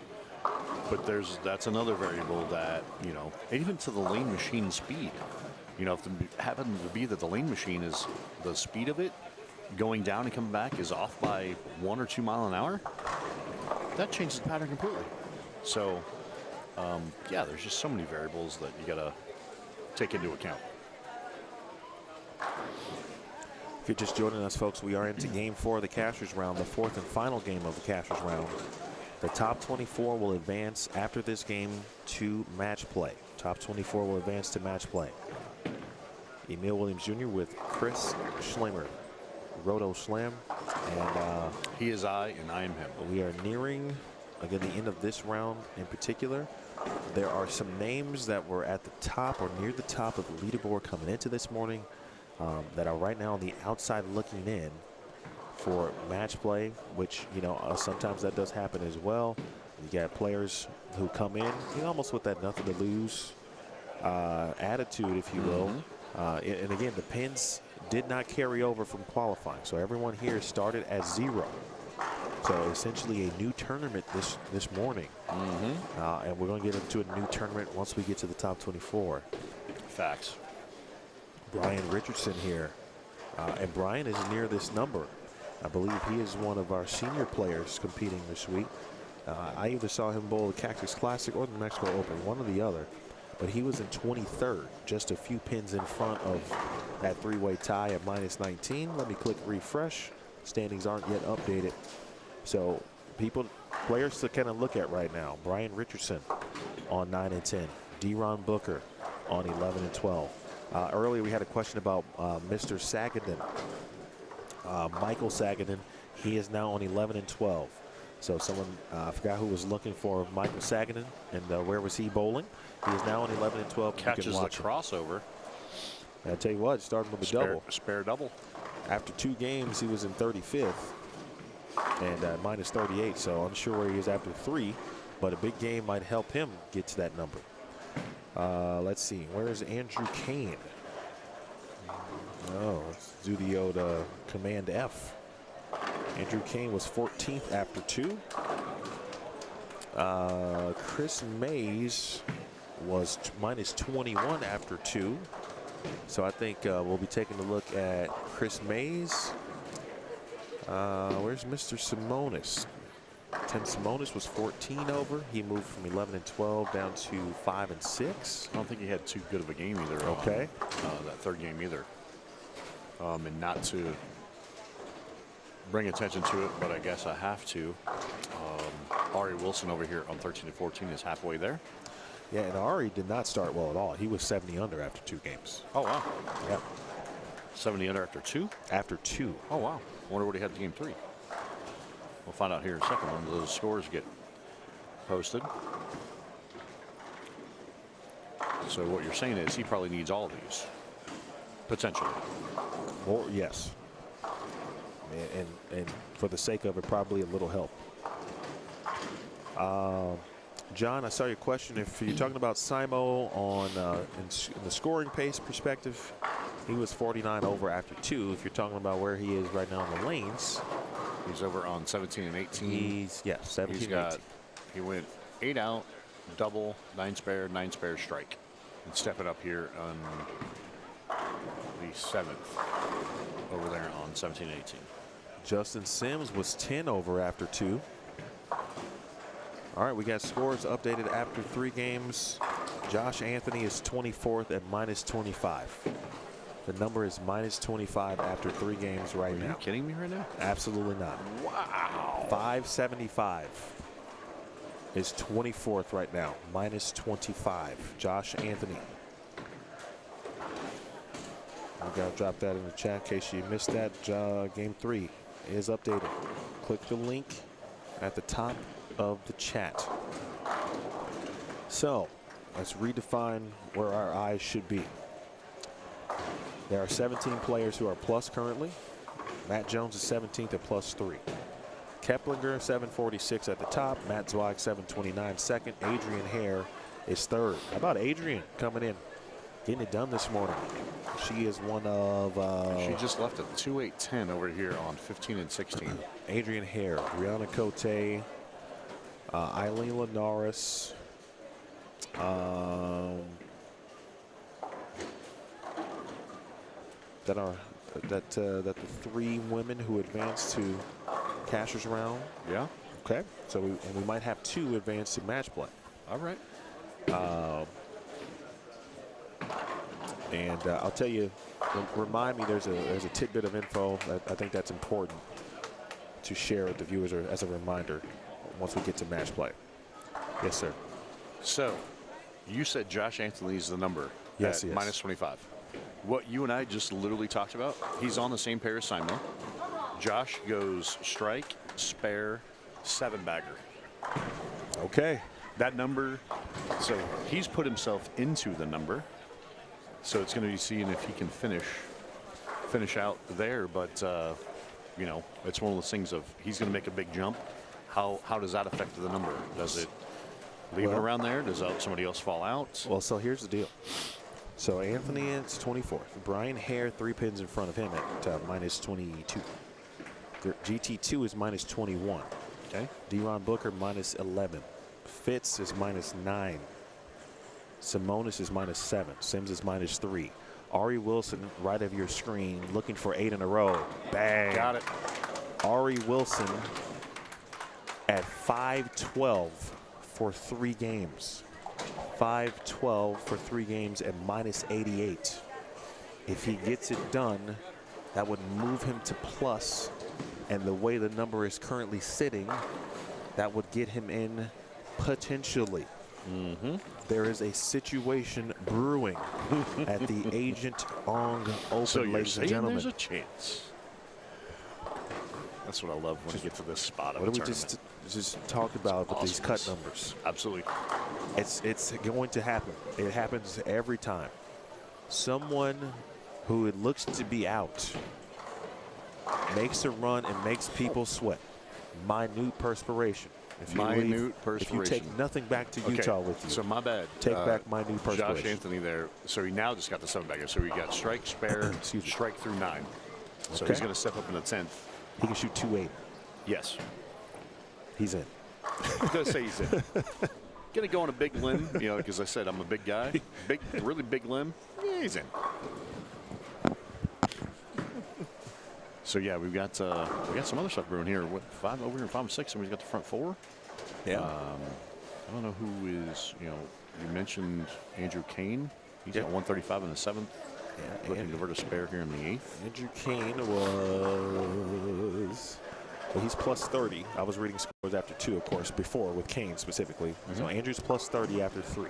but that's another variable that, you know, and even to the lane machine speed. You know, if it happens to be that the lane machine is, the speed of it going down and coming back is off by 1 or 2 miles an hour, that changes the pattern completely. So, yeah, there's just so many variables that you got to take into account. If you're just joining us, folks, we are into Game 4 of the Cashers round, the fourth and final game of the Cashers round. The top 24 will advance after this game to match play. Top 24 will advance to match play. Emil Williams Jr. with Chris Schlemmer, Roto Slam, and he is I, and I am him. We are nearing, again, the end of this round in particular. There are some names that were at the top or near the top of the leaderboard coming into this morning that are right now on the outside looking in for match play, which, you know, sometimes that does happen as well. You got players who come in, you know, almost with that nothing to lose attitude, if you will. And again, the pins did not carry over from qualifying, so everyone here started at 0. So essentially a new tournament this morning. And we're going to get into a new tournament once we get to the top 24. Facts. Brian Richardson here. And Brian is near this number. I believe he is one of our senior players competing this week. I either saw him bowl the Cactus Classic or the Mexico Open, one or the other. But he was in 23rd, just a few pins in front of that three-way tie at -19. Let me click refresh. Standings aren't yet updated. So players to kind of look at right now. Brian Richardson on 9 and 10. D-Ron Booker on 11 and 12. Earlier we had a question about Mr. Sagaden. Michael Sagaden, he is now on 11 and 12. So someone, I forgot who was looking for Michael Sagaden and where was he bowling. He is now on 11 and 12. Catches the crossover. I tell you what, starting with a double. Spare double. After 2 games, he was in 35th and -38. So unsure where he is after 3, but a big game might help him get to that number. Let's see, where is Andrew Kane? Oh, let's do the old Command F. Andrew Kane was 14th after 2. Chris Mays was -21 after 2. So I think we'll be taking a look at Chris Mays. Where's Mr. Simonis? Tim Simonis was 14 over. He moved from 11 and 12 down to 5 and 6. I don't think he had too good of a game either. Okay. That third game either. And not to bring attention to it, but I guess I have to. Ari Wilson over here on 13 and 14 is halfway there. Yeah, and Ari did not start well at all. He was 70 under after 2 games. Oh, wow. Yeah. 70 under after 2? After 2. Oh, wow. Wonder what he had in game 3. We'll find out here in a second when those scores get posted. So what you're saying is he probably needs all of these, potentially. Or yes. And for the sake of it, probably a little help. John, I saw your question. If you're talking about Simo on in the scoring pace perspective, he was 49 over after 2. If you're talking about where he is right now in the lanes, he's over on 17 and 18. He's 17 and 18. He went 8 out, double, 9 spare, strike, and step it up here on the 7th over there on 17 and 18. Justin Sims was 10 over after 2. All right, we got scores updated after 3 games. Josh Anthony is 24th at -25. The number is -25 after 3 games right now. Are you kidding me right now? Absolutely not. Wow. 575 is 24th right now, -25. Josh Anthony. We got to drop that in the chat in case you missed that. Game 3 is updated. Click the link at the top of the chat. So let's redefine where our eyes should be. There are 17 players who are plus currently. Matt Jones is 17th at +3. Keplinger 746 at the top. Matt Zweig 729 second. Adrian Hare is 3rd. How about Adrian coming in, getting it done this morning? She is one of she just left a 2-8-10 over here on 15 and 16. Adrian Hare, Brianna Cote, Eileen Linares, that the 3 women who advanced to Cashers round. Yeah. Okay. So we might have 2 advance to match play. All right. And I'll tell you, remind me, there's a tidbit of info that I think that's important to share with the viewers or as a reminder once we get to match play. Yes, sir. So you said Josh Anthony is the number. Yes, at yes. -25. What you and I just literally talked about, he's on the same pair as Simon. Josh goes strike, spare, 7-bagger. Okay. That number, so he's put himself into the number. So it's going to be seeing if he can finish out there. But, you know, it's one of those things of he's going to make a big jump. How does that affect the number? Does it leave it around there? Does somebody else fall out? Well, so here's the deal. So Anthony is 24th. Brian Hare 3 pins in front of him at -22. GT2 is -21. Okay. Deron Booker -11. Fitz is -9. Simonis is -7. Sims is -3. Ari Wilson, right of your screen, looking for 8 in a row. Bang. Got it. Ari Wilson at 512 for 3 games. 512 for 3 games at -88. If he gets it done, that would move him to plus. And the way the number is currently sitting, that would get him in potentially. There is a situation brewing at the Agent Ong Open, So you're ladies and saying gentlemen. there's a chance. That's what I love when you get to this spot of What the do we tournament. just talk about with these cut Awesomeness. numbers? Absolutely. It's going to happen. It happens every time. Someone who it looks to be out makes a run and makes people sweat. Minute perspiration. If you If you take nothing back to Utah with you, So my bad. take back minute perspiration. Josh Anthony there. So he now just got the 7-bagger. So he got strike, spare, Excuse me. strike through 9. So Okay. he's going to step up in the 10th. He can shoot 280. Yes. He's in. I'm going to say he's in. Going to go on a big limb, you know, because I said I'm a big guy. Really big limb. Yeah, he's in. So yeah, we got some other stuff brewing here. What, five over here, 5 and 6, and we've got the front four. Yeah. I don't know who is. You mentioned Andrew Kane. He's Yep. got 135 in the 7th. Yeah, Looking to convert a spare here in the 8th. Andrew Kane was. Well, he's plus 30. I was reading scores after 2, of course, before with Kane specifically. So Andrew's plus 30 after 3.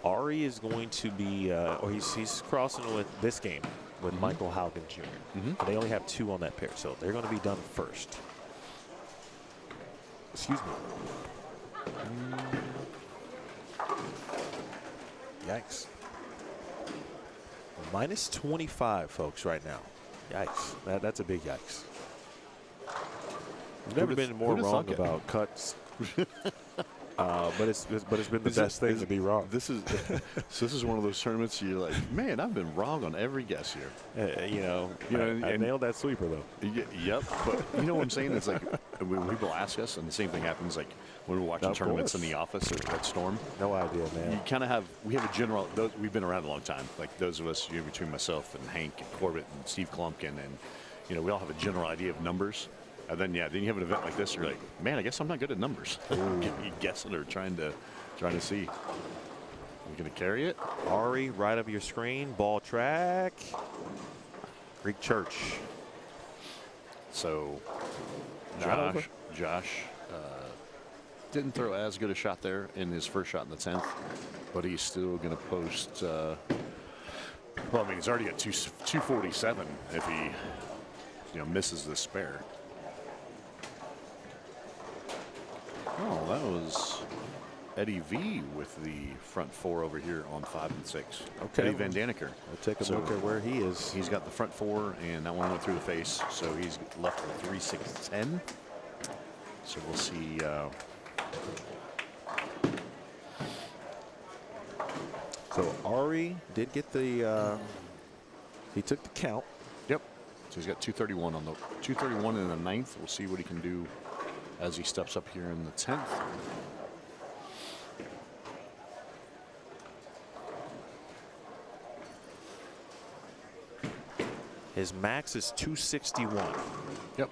Ari is going to be, or he's crossing with this game with Michael Haugen Jr. They only have 2 on that pair, so they're going to be done first. Excuse me. Yikes. Minus 25, folks, right now. Yikes. That's a big yikes. I've never been more wrong about cuts. But it's been the best thing to be wrong. This is one of those tournaments you're like, man, I've been wrong on every guess here. I nailed that sweeper though. Yep, but you know what I'm saying? It's like when people ask us, and the same thing happens like when we're watching tournaments in the office at Storm. No idea, man. You kind of we have a general. We've been around a long time. Like those of us, between myself and Hank and Corbett and Steve Klumpkin, and we all have a general idea of numbers. And then you have an event like this. You're like, man, I guess I'm not good at numbers. You guessing or trying to see. You gonna carry it? Ari, right of your screen, ball track. Greek Church. So, Josh didn't throw as good a shot there in his first shot in the 10th, but he's still gonna post. Well, I mean, he's already got 247 if he, misses the spare. Oh, that was Eddie V with the front 4 over here on 5 and 6. Okay. Eddie Van Daniker. We'll take a look at where he is. He's got the front 4, and that one went through the face, so he's left with 3, 6, 10. So we'll see. So Ari did get the. He took the count. Yep. So he's got 231 on the 231 in the 9th. We'll see what he can do as he steps up here in the 10th. His max is 261. Yep.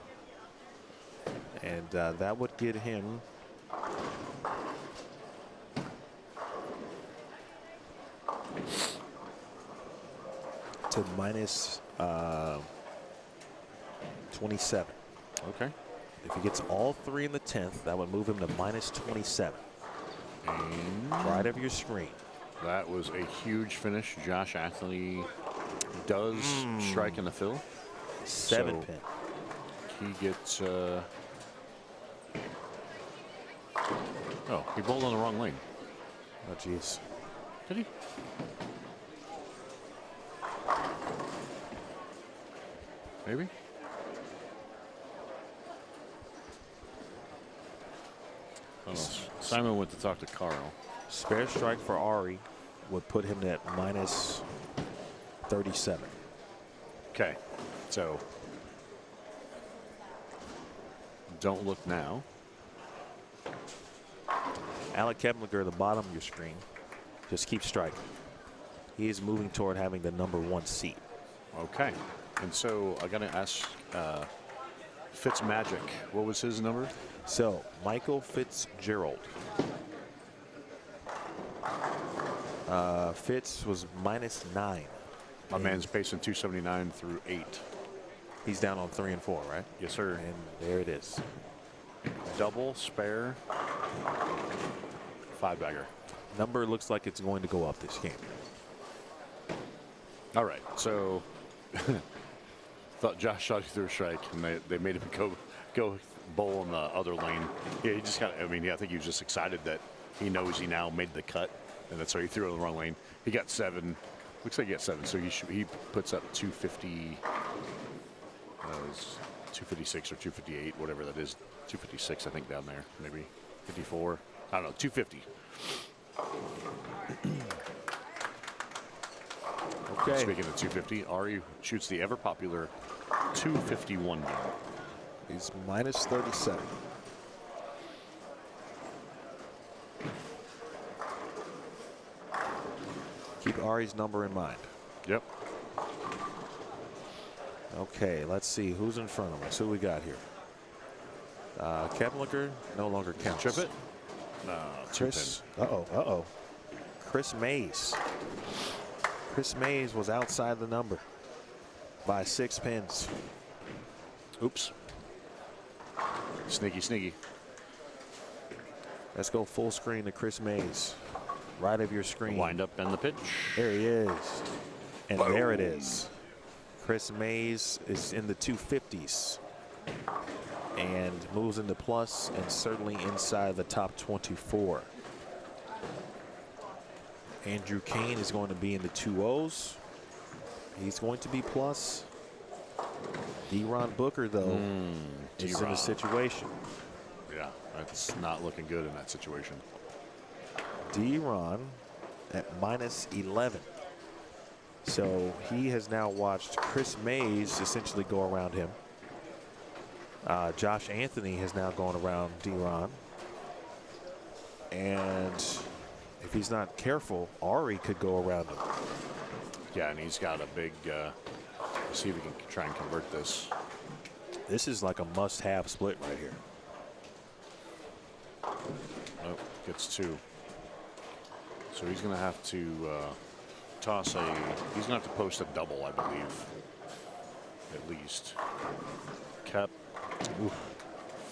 And that would get him to minus 27. Okay. If he gets all 3 in the 10th, that would move him to minus 27. And Right of your screen. that was a huge finish. Josh Athley does strike in the fill. 7 So pin. he gets. Oh, he bowled on the wrong lane. Oh, jeez. Did he? Maybe. Oh, Simon went to talk to Carl. Spare strike for Ari would put him at minus 37. Okay, so don't look now. Alec Kemlinger, the bottom of your screen, just keep striking. He is moving toward having the number 1 seat. Okay, and so I got to ask Fitzmagic, what was his number? So Michael Fitzgerald. Fitz was minus 9. My man's pacing 279 through 8. He's down on 3 and 4, right? Yes, sir. And there it is. Double, spare, 5-bagger. Number looks like it's going to go up this game. All right, so thought Josh shot you through a strike, and they made him go bowl in the other lane. Yeah, he just I think he was just excited that he knows he now made the cut, and that's why he threw it in the wrong lane. He got 7. Looks like he got 7, so he puts up 250. 256 or 258, whatever that is. 256, I think, down there. Maybe 54. I don't know, 250. Okay. Speaking of 250, Ari shoots the ever popular 251 game. He's minus 37. Keep Ari's number in mind. Yep. Okay, let's see who's in front of us. Who we got here? Kevlinker no longer counts. Trip it? No, Chris. Uh-oh. Chris Mays. Chris Mays was outside the number by 6 pins. Oops. Sneaky. Let's go full screen to Chris Mays. Right of your screen. Wind up and the pitch. There he is. And there it is. Chris Mays is in the 250s and moves into plus and certainly inside the top 24. Andrew Kane is going to be in the 2-0s. He's going to be plus. D-Ron Booker, though, is in a situation. Yeah, that's not looking good in that situation. D-Ron at minus 11. So he has now watched Chris Mays essentially go around him. Josh Anthony has now gone around D-Ron. And if he's not careful, Ari could go around him. Yeah, and he's got a big, see if he can try and convert this. This is like a must-have split right here. Oh, gets 2. So he's going to have to he's going to have to post a double, I believe, at least. Kept,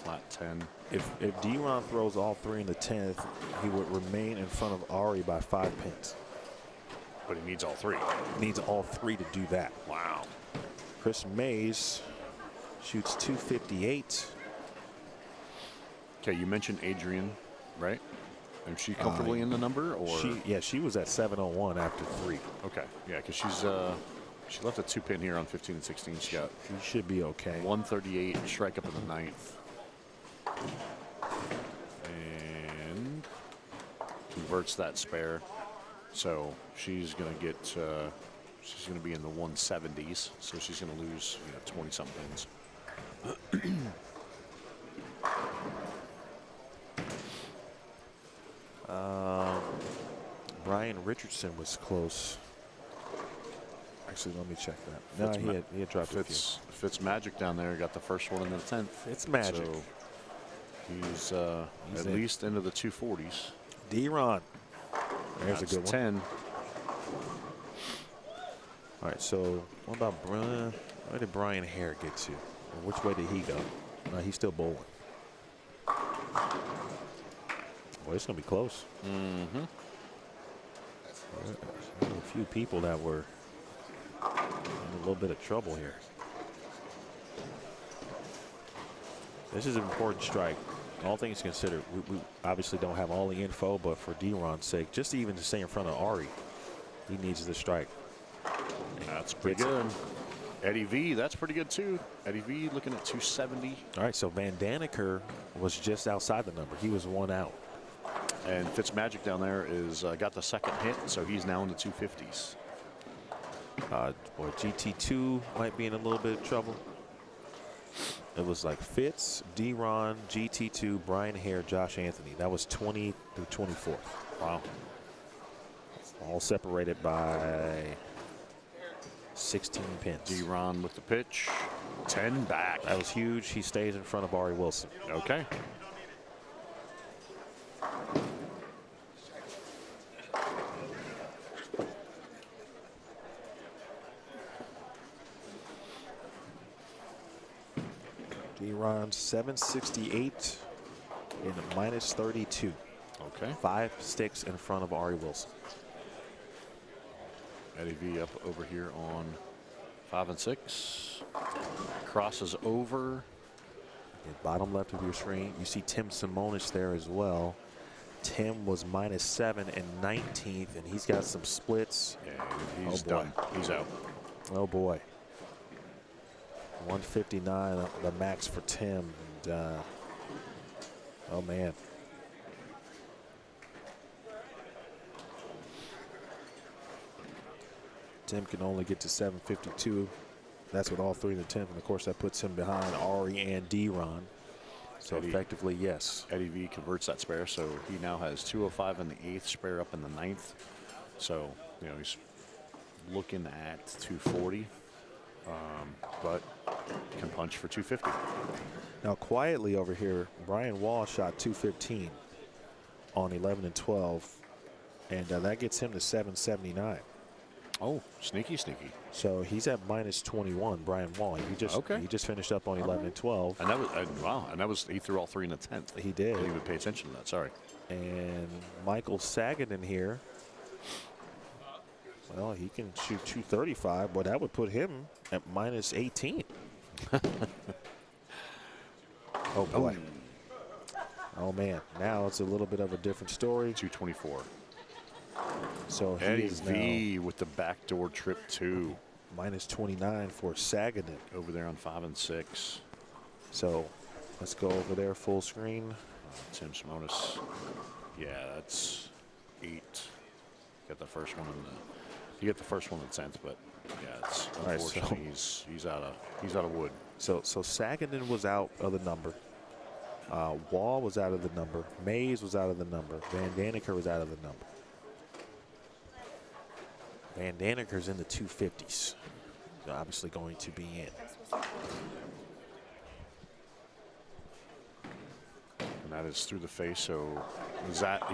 flat 10. If D-Ron throws all 3 in the 10th, he would remain in front of Ari by 5 pins. But he needs all 3. Needs all 3 to do that. Wow. Chris Mays shoots 258. Okay, you mentioned Adrian, right? Is she comfortably in the number, or she was at 701 after 3. okay, yeah, because she left a 2-pin here on 15 and 16. She got She should be okay. 138 strike up in the 9th, and converts that spare. So she's gonna get she's gonna be in the 170s. So she's gonna lose 20-something pins. Brian Richardson was close. Actually, let me check that. No, he had dropped a few. Fitz Magic down there got the first one in the 10th. It's Magic. So he's at least into the 240s. D-Ron. There's That's a good one. 10. All right, so what about Brian? Where did Brian Hare get to? Or which way did he go? He's still bowling. Boy, it's going to be close. Mm-hmm. A few people that were in a little bit of trouble here. This is an important strike. All things considered, we obviously don't have all the info, but for D-Ron's sake, just even to stay in front of Ari, he needs the strike. That's pretty good. Eddie V, that's pretty good too. Eddie V looking at 270. All right, so Van Daniker was just outside the number. He was 1 out. And Fitzmagic down there is got the second hit, so he's now in the 250s. Boy, GT2 might be in a little bit of trouble. It was like Fitz, D-Ron, GT2, Brian Hare, Josh Anthony. That was 20 through 24th. Wow. All separated by 16 pins. D-Ron with the pitch. 10 back. That was huge. He stays in front of Ari Wilson. Okay. D-Ron 768 in minus 32. Okay. 5 sticks in front of Ari Wilson. Eddie V up over here on 5 and 6. Crosses over. And bottom left of your screen, you see Tim Simonis there as well. Tim was minus 7 and 19th, and he's got some splits. Yeah, he's boy. done. He's out. Oh boy. 159, the max for Tim. And, oh man. Tim can only get to 752. That's with all 3 in the 10th, and of course that puts him behind Ari and D-Ron. So Eddie, effectively, yes. Eddie V converts that spare, so he now has 205 in the 8th, spare up in the 9th. So, he's looking at 240. but can punch for 250. Now, quietly over here, Brian Wall shot 215 on 11 and 12, and that gets him to 779. Oh, sneaky. So he's at minus 21, Brian Wall. He just finished up on 11 and 12. And that was wow. And that was he threw all three in the 10th. He did. I didn't even pay attention to that. Sorry. And Michael Sagan in here. Well, he can shoot 235, but that would put him at minus 18. Oh boy. Oh man. Now it's a little bit of a different story. 224. So he Eddie is V now with the backdoor trip 2. minus 29 for Sagan Over there on 5 and 6. So let's go over there full screen. Tim Simonis. Yeah, that's 8. Got the first one in the. You get the first one in the 10th, but yeah, it's All right, unfortunately he's out of wood. So Saganin was out of the number. Wall was out of the number. Mays was out of the number. Van Daniker was out of the number. Van Daniker's in the 250s. So obviously going to be in. And that is through the face. So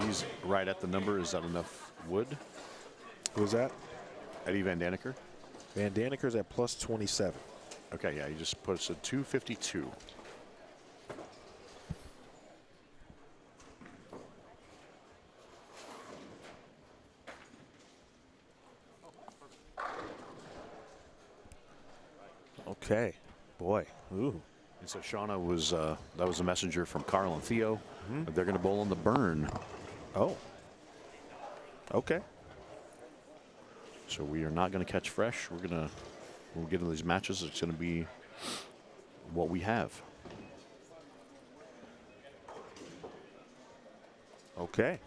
he's right at the number. Is that enough wood? Who was that? Eddie Van Daniker. Van Daniker's at plus 27. Okay, yeah, he just puts a 252. Okay. Boy. Ooh. And so Shauna was that was a messenger from Carl and Theo. They're going to bowl on the burn. Oh. Okay. So we are not going to catch fresh. We'll get into these matches. It's going to be what we have. Okay.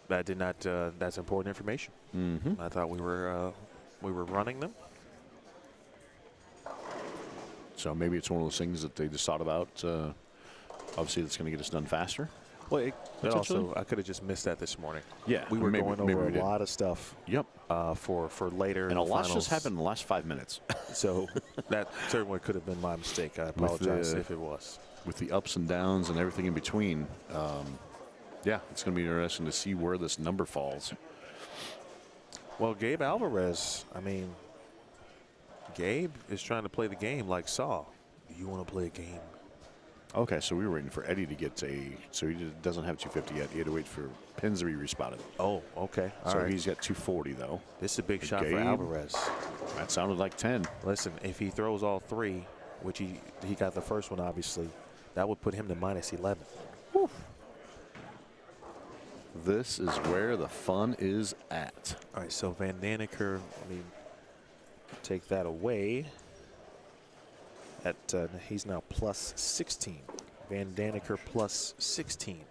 That did not. That's important information. Mm-hmm. I thought we were running them. So maybe it's one of those things that they just thought about. Obviously, that's going to get us done faster. Well, it also, I could have just missed that this morning. Yeah, we were going over a did. lot of stuff. Yep. For later. And in a the lot finals. just happened in the last 5 minutes. So that certainly could have been my mistake. I apologize if it was. With the ups and downs and everything in between, yeah, it's going to be interesting to see where this number falls. Well, Gabe Alvarez, I mean, Gabe is trying to play the game like Saw. Do you want to play a game? Okay, so we were waiting for Eddie to get so he doesn't have 250 yet. He had to wait for pins to be respotted. Oh, okay. All so right. he's got 240 though. This is a big shot Gabe, for Alvarez. That sounded like 10. Listen, if he throws all three, which he got the first one obviously, that would put him to minus 11. Whew. This is where the fun is at. All right, so Van Daniker, let me take that away. He's now plus 16. Van Daniker plus 16.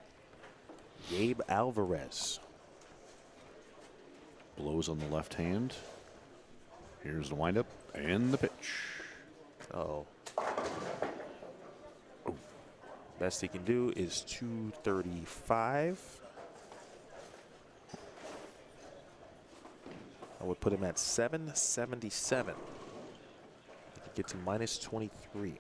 Gabe Alvarez. Blows on the left hand. Here's the windup and the pitch. Oh. Best he can do is 235. I would put him at 777. He could get to minus 23.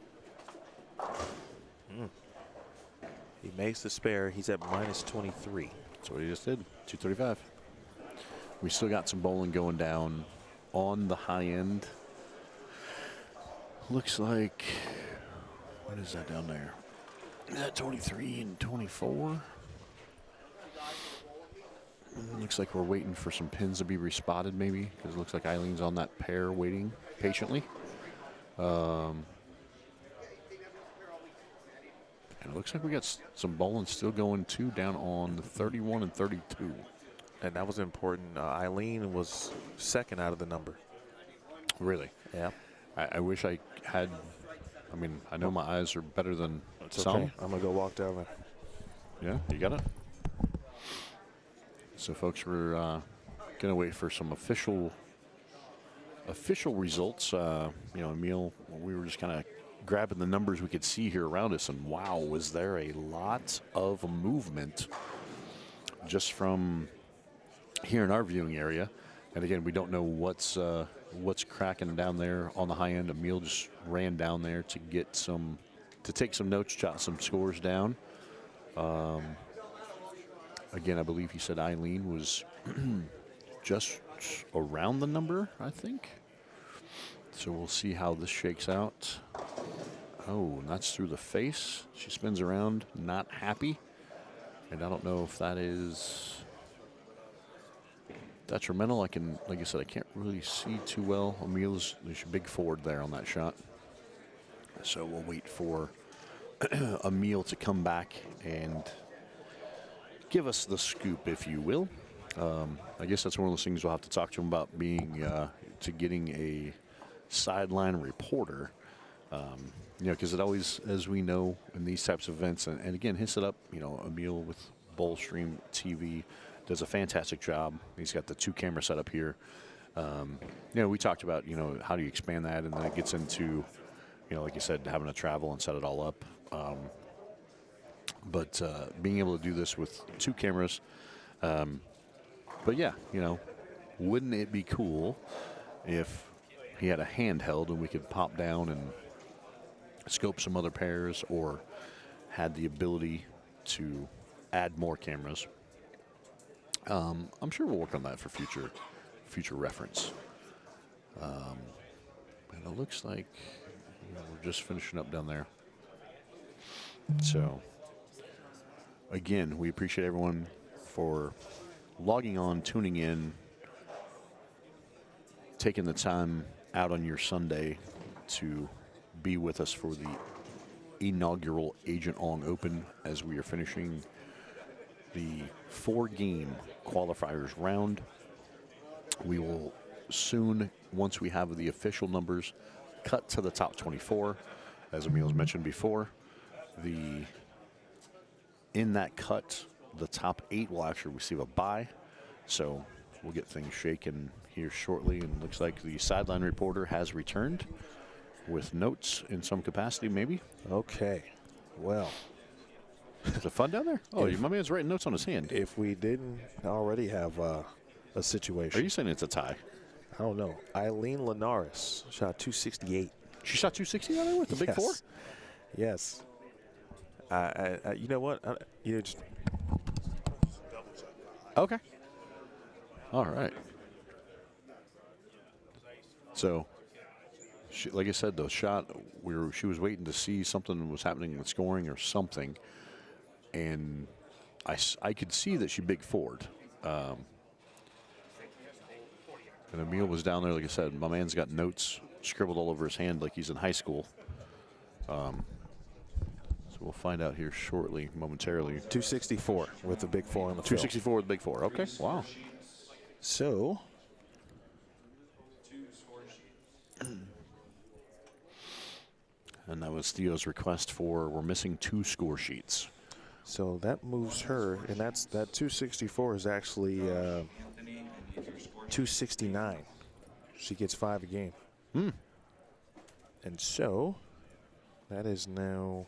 He makes the spare. He's at minus 23. That's what he just did. 235. We still got some bowling going down on the high end. Looks like, what is that down there? Is that 23 and 24? Looks like we're waiting for some pins to be respotted maybe, because it looks like Eileen's on that pair waiting patiently. And it looks like we got some bowling still going too down on 31 and 32. And that was important. Eileen was second out of the number. Really? Yeah. I wish I had. I mean, I know my eyes are better than It's some. okay. I'm going to go walk down there. Yeah, you got it. So, folks, we're going to wait for some official results. Emil, we were just kind of grabbing the numbers we could see here around us, and wow, was there a lot of movement just from here in our viewing area. And again, we don't know what's cracking down there on the high end. Emil just ran down there to take some notes, jot some scores down. Again, I believe he said Eileen was just around the number, I think. So we'll see how this shakes out. Oh, and that's through the face. She spins around, not happy. And I don't know if that is detrimental. Like I said, I can't really see too well. Emil's, there's a big forward there on that shot. So we'll wait for Emil to come back and give us the scoop, if you will. I guess that's one of those things we'll have to talk to him about, getting a sideline reporter. Because it always, as we know in these types of events, and again, his setup, Emil with Bowlstream TV does a fantastic job. He's got the 2-camera setup here. We talked about, how do you expand that, and then it gets into, like you said, having to travel and set it all up. But being able to do this with 2 cameras, but yeah, wouldn't it be cool if he had a handheld and we could pop down and scope some other pairs, or had the ability to add more cameras. I'm sure we'll work on that for future reference. And it looks like we're just finishing up down there. So again, we appreciate everyone for logging on, tuning in, taking the time out on your Sunday to be with us for the inaugural Agent Ong Open, as we are finishing the 4-game qualifiers round. We will soon, once we have the official numbers, cut to the top 24. As Emil's mentioned before, in that cut, the top 8 will actually receive a bye. So we'll get things shaken here shortly, and looks like the sideline reporter has returned with notes in some capacity, maybe. Okay. Well, is it fun down there? Oh, my man's writing notes on his hand. If we didn't already have a situation. Are you saying it's a tie? I don't know. Eileen Linares shot 268. She shot 260 on there with the big 4? Yes. You know what? Just okay. All right. So, like I said, the shot, she was waiting to see something was happening with scoring or something, and I could see that she big forward. And Emil was down there, like I said. My man's got notes scribbled all over his hand like he's in high school. So we'll find out here shortly, momentarily. 264 with the big 4 on the field. 264 with the big 4. Okay. Wow. So, and that was Theo's request for, we're missing 2 score sheets. So that moves her, and that 264 is actually 269. She gets 5 a game. Hmm. And so that is now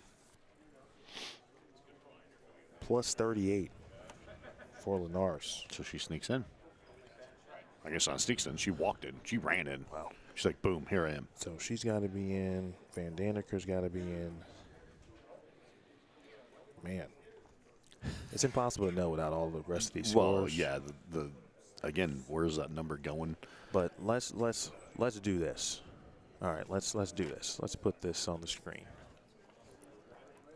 plus 38 for Linares. So she sneaks in. I guess not sneaks in. She walked in. She ran in. Wow. She's like, boom, here I am. So she's got to be in. Van Daneker's got to be in. Man. It's impossible to know without all the rest of these scores. Well, yeah. Again, where's that number going? But let's do this. All right, let's do this. Let's put this on the screen.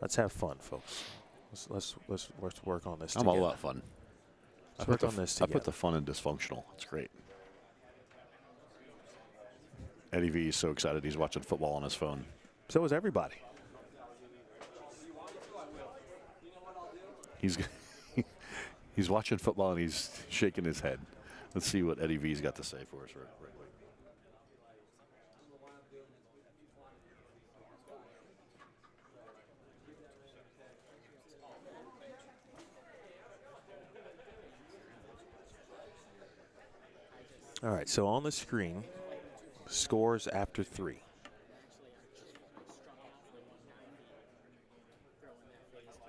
Let's have fun, folks. Let's work on this. I'm together. all about fun. Let's work on this I together. put the fun in dysfunctional. It's great. Eddie V is so excited he's watching football on his phone. So is everybody. He's watching football and he's shaking his head. Let's see what Eddie V's got to say for us. All right, so on the screen, scores after 3.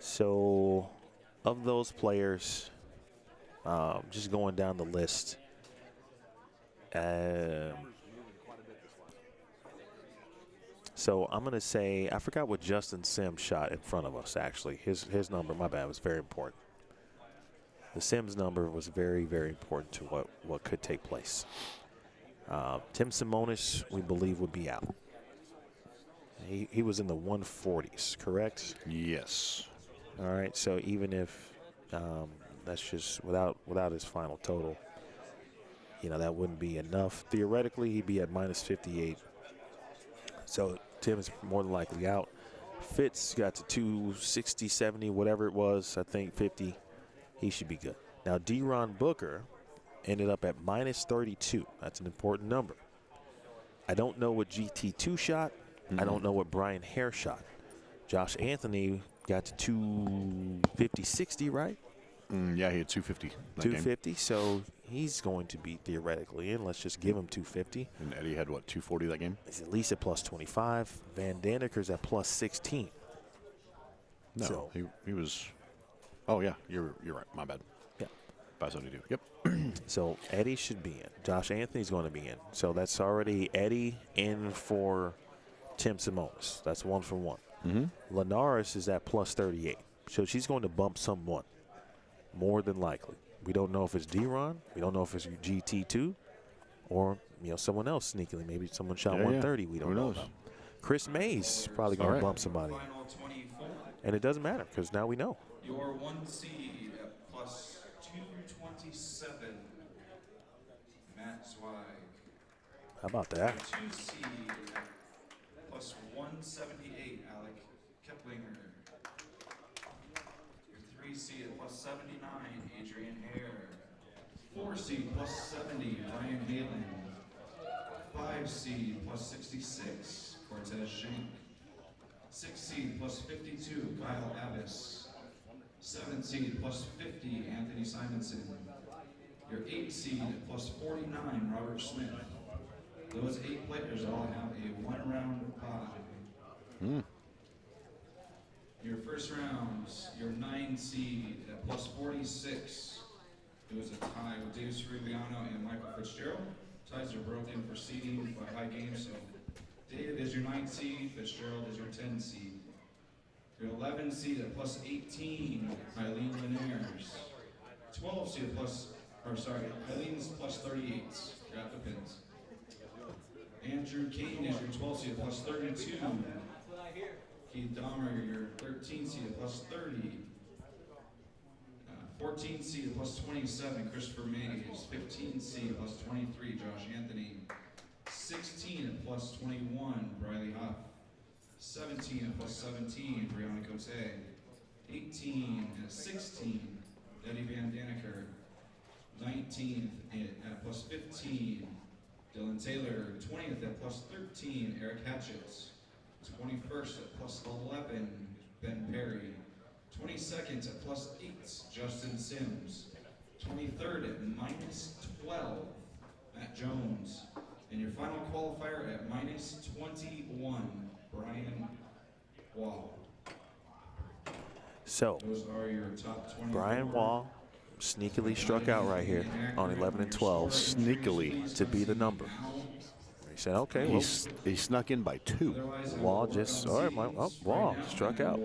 So, of those players, just going down the list, So I'm going to say, I forgot what Justin Sims shot in front of us, actually. His number, my bad, was very important. The Sims number was very, very important to what could take place. Tim Simonis, we believe, would be out. He was in the 140s, correct? Yes. All right, so even if that's just without his final total, that wouldn't be enough. Theoretically, he'd be at minus 58. So Tim is more than likely out. Fitz got to 260, 70, whatever it was, I think 50. He should be good. Now, Deron Booker ended up at minus 32. That's an important number. I don't know what GT2 shot. I don't know what Brian Hare shot. Josh Anthony got to 250, 60, right? Yeah, he had 250. 250, so he's going to be theoretically in. Let's just give him 250. And Eddie had, what, 240 that game? He's at least at plus 25. Van Daneker's at plus 16. No, So- he was. Oh, yeah, you're right. My bad. Yeah. 572. Yep. So Eddie should be in. Josh Anthony's going to be in. So that's already Eddie in for Tim Simonis. That's 1 for 1. Linares is at plus 38. So she's going to bump someone, more than likely. We don't know if it's Deron. We don't know if it's GT2 or someone else sneakily. Maybe someone shot 130. We don't Who know knows? about. Chris Mays probably going to bump somebody. Final 24. And it doesn't matter because now we know. Your 1 seed at plus 227, Matt Zweig. How about Your that? 2 seed at plus 178, Alec Keplinger. Your 3 seed at plus 79, Adrian Hare. 4 seed plus 70, Brian Halen. 5 seed plus 66, Cortez Schenk. 6 seed plus 52, Kyle Abbas. 7 seed plus 50, Anthony Simonson. Your 8 seed plus 49, Robert Smith. Those 8 players all have a 1-round bye. Your first round, your 9 seed at plus 46. It was a tie with Davis Rubiano and Michael Fitzgerald. Ties are broken for seeding by high games, so David is your 9 seed, Fitzgerald is your 10 seed. Your 11 seed at plus 18, Eileen Linares. 12 seed Eileen's plus 38. Grab the pins. Andrew Kane is your 12 seed at plus 32. Keith Dahmer, your 13 seed at plus 30. 14 seed at plus 27, Christopher Mays. 15 seed at plus 23, Josh Anthony. 16 at plus 21, Briley Huff. 17 at plus 17, Brianna Cote. 18 at 16, Eddie Van Daneker. 19th at plus 15, Dylan Taylor. 20th at plus 13, Eric Hatchett. 21st at plus 11, Ben Perry. 22nd at plus 8, Justin Sims. 23rd at minus 12, Matt Jones. And your final qualifier at minus 21, Brian Wall. So Those are your top 20. Brian Wall sneakily struck out right here on 11 and 12 Sneakily. to be the number. He said, okay, well, He snuck in by 2 Wall just, all right, Wall struck out.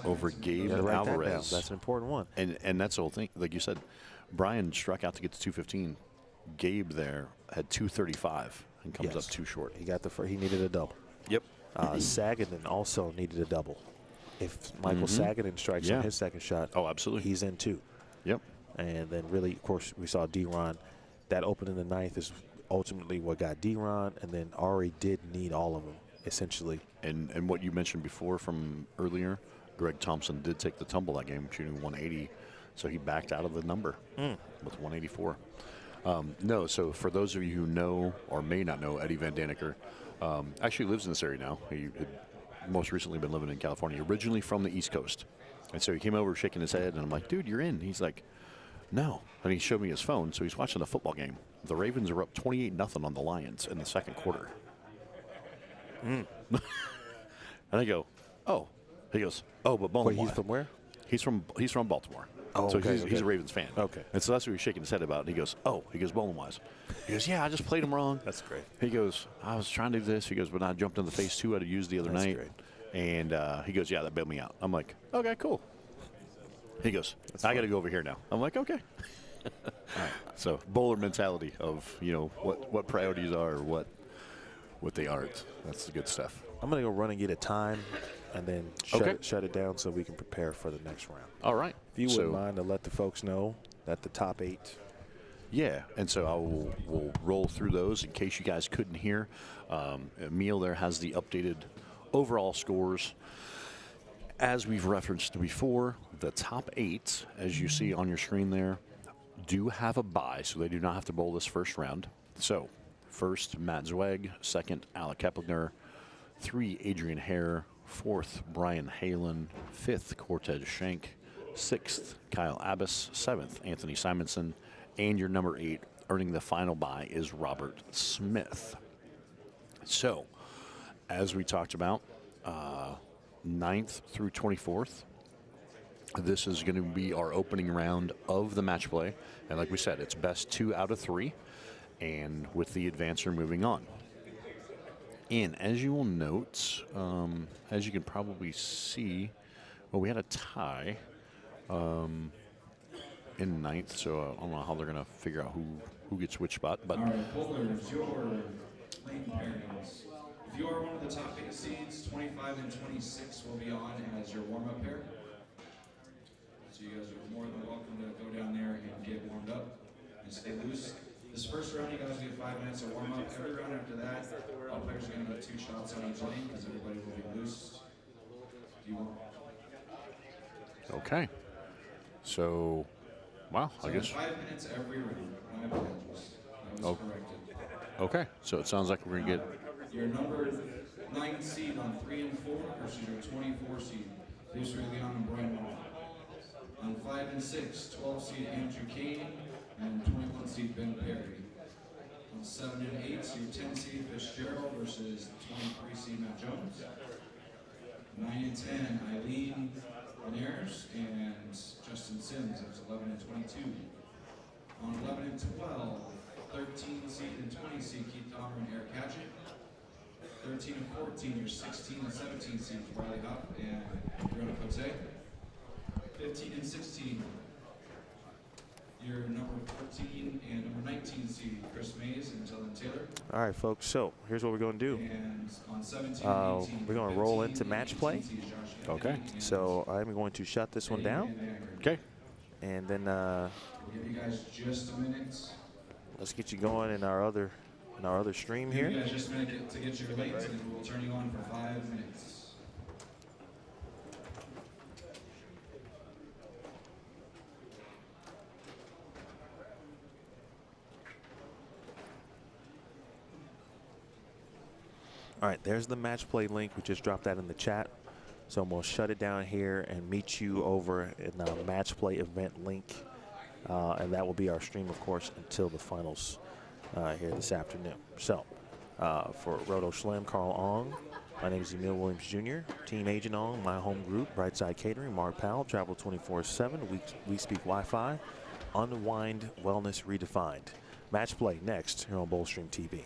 over Gabe Gotta write that down. Alvarez. That's an important one. And that's the whole thing. Like you said, Brian struck out to get to 215. Gabe there had 235 and comes Yes. up too short. He got he needed a double. Yep. Saginaw also needed a double. If Michael Saginaw strikes on his second shot, Oh, absolutely. he's in too. Yep. And then really, of course, we saw Deron. That open in the ninth is ultimately what got Deron, and then Ari did need all of them, essentially. And what you mentioned before from earlier, Greg Thompson did take the tumble that game, shooting 180, so he backed out of the number with 184. No, so for those of you who know or may not know, Eddie Van Daneker actually lives in this area now. He had most recently been living in California, originally from the East Coast. And so he came over shaking his head, and I'm like, dude, you're in. He's like, no. And he showed me his phone, so he's watching a football game. The Ravens are up 28-0 on the Lions in the second quarter. And I go, oh. He goes, oh, but Baltimore. Wait, he's from where? He's from Baltimore. Oh, so okay, he's a Ravens fan. Okay. And so that's what he was shaking his head about. And he goes, bowling-wise. He goes, yeah, I just played him wrong. That's great. He goes, I was trying to do this. He goes, but I jumped in the phase 2 I had to use the other That's night. great. And he goes, yeah, that bailed me out. I'm like, okay, cool. He goes, I got to go over here now. I'm like, okay. So bowler mentality of, what priorities are, or what they aren't. That's the good stuff. I'm going to go run and get a time and then shut it down so we can prepare for the next round. All right. If you wouldn't mind to let the folks know that the top 8. Yeah, and so we'll roll through those in case you guys couldn't hear. Emil there has the updated overall scores. As we've referenced before, the top 8, as you see on your screen there, do have a bye, so they do not have to bowl this first round. So, first, Matt Zweig. Second, Alec Keplinger. 3, Adrian Hare. 4th, Brian Halen. 5th, Cortez Schenk. 6th, Kyle Abbas. 7th, Anthony Simonson. And your number 8, earning the final bye, is Robert Smith. So, as we talked about, 9th through 24th, this is going to be our opening round of the match play. And like we said, it's best 2 out of 3, and with the advancer moving on. And as you will note, as you can probably see, well, we had a tie in 9th, so I don't know how they're going to figure out who gets which spot. But all right, bowlers, your lane pairings. If you are one of the top 8 seeds, 25 and 26 will be on as your warm-up pair. So you guys are more than welcome to go down there and get warmed up and stay loose. This first round, you guys get 5 minutes of warm-up. Every round after that, all players are going to get 2 shots on each lane because everybody will be loose. Do you want? okay. So, wow, So I guess. 5 minutes every round. My apologies. That was corrected. Okay, so it sounds like we're going to get. Your number 9 seed on 3 and 4 versus your 24 seed, Luis Leon and Brian Moore. On 5 and 6, 12 seed Andrew Kane and 21 seed Ben Perry. On 7 and 8, your 10 seed Fitzgerald versus 23 seed Matt Jones. 9 and 10, Eileen Linares and Justin Sims. That's 11 and 22. On 11 and 12, 13 seed and 20 seed Keith Dahmer and Eric Hatchett. 13 and 14, your 16 and 17 seeds Riley Hupp and Rona Cote. 15 and 16, your number 14 and number 19 seed Chris Mays and Dylan Taylor. All right, folks. So here's what we're going to do. And on 17 and 18, we're going to roll into match play. Okay. So I'm going to shut this one down. Okay. And then We'll give you guys just a minute. let's get you going in our other stream Give you here. guys just a minute to get your lanes, and then we'll turn you on for 5 minutes. All right, there's the match play link. We just dropped that in the chat. So I'm going to shut it down here and meet you over in the match play event link. And that will be our stream, of course, until the finals here this afternoon. So for Roto Schlim, Carl Ong, my name is Emil Williams Jr., Team Agent Ong, my home group, Brightside Catering, Mark Powell, Travel 24/7, WeSpeakWifi, Unwind Wellness Redefined. Match play next here on Bowlstream TV.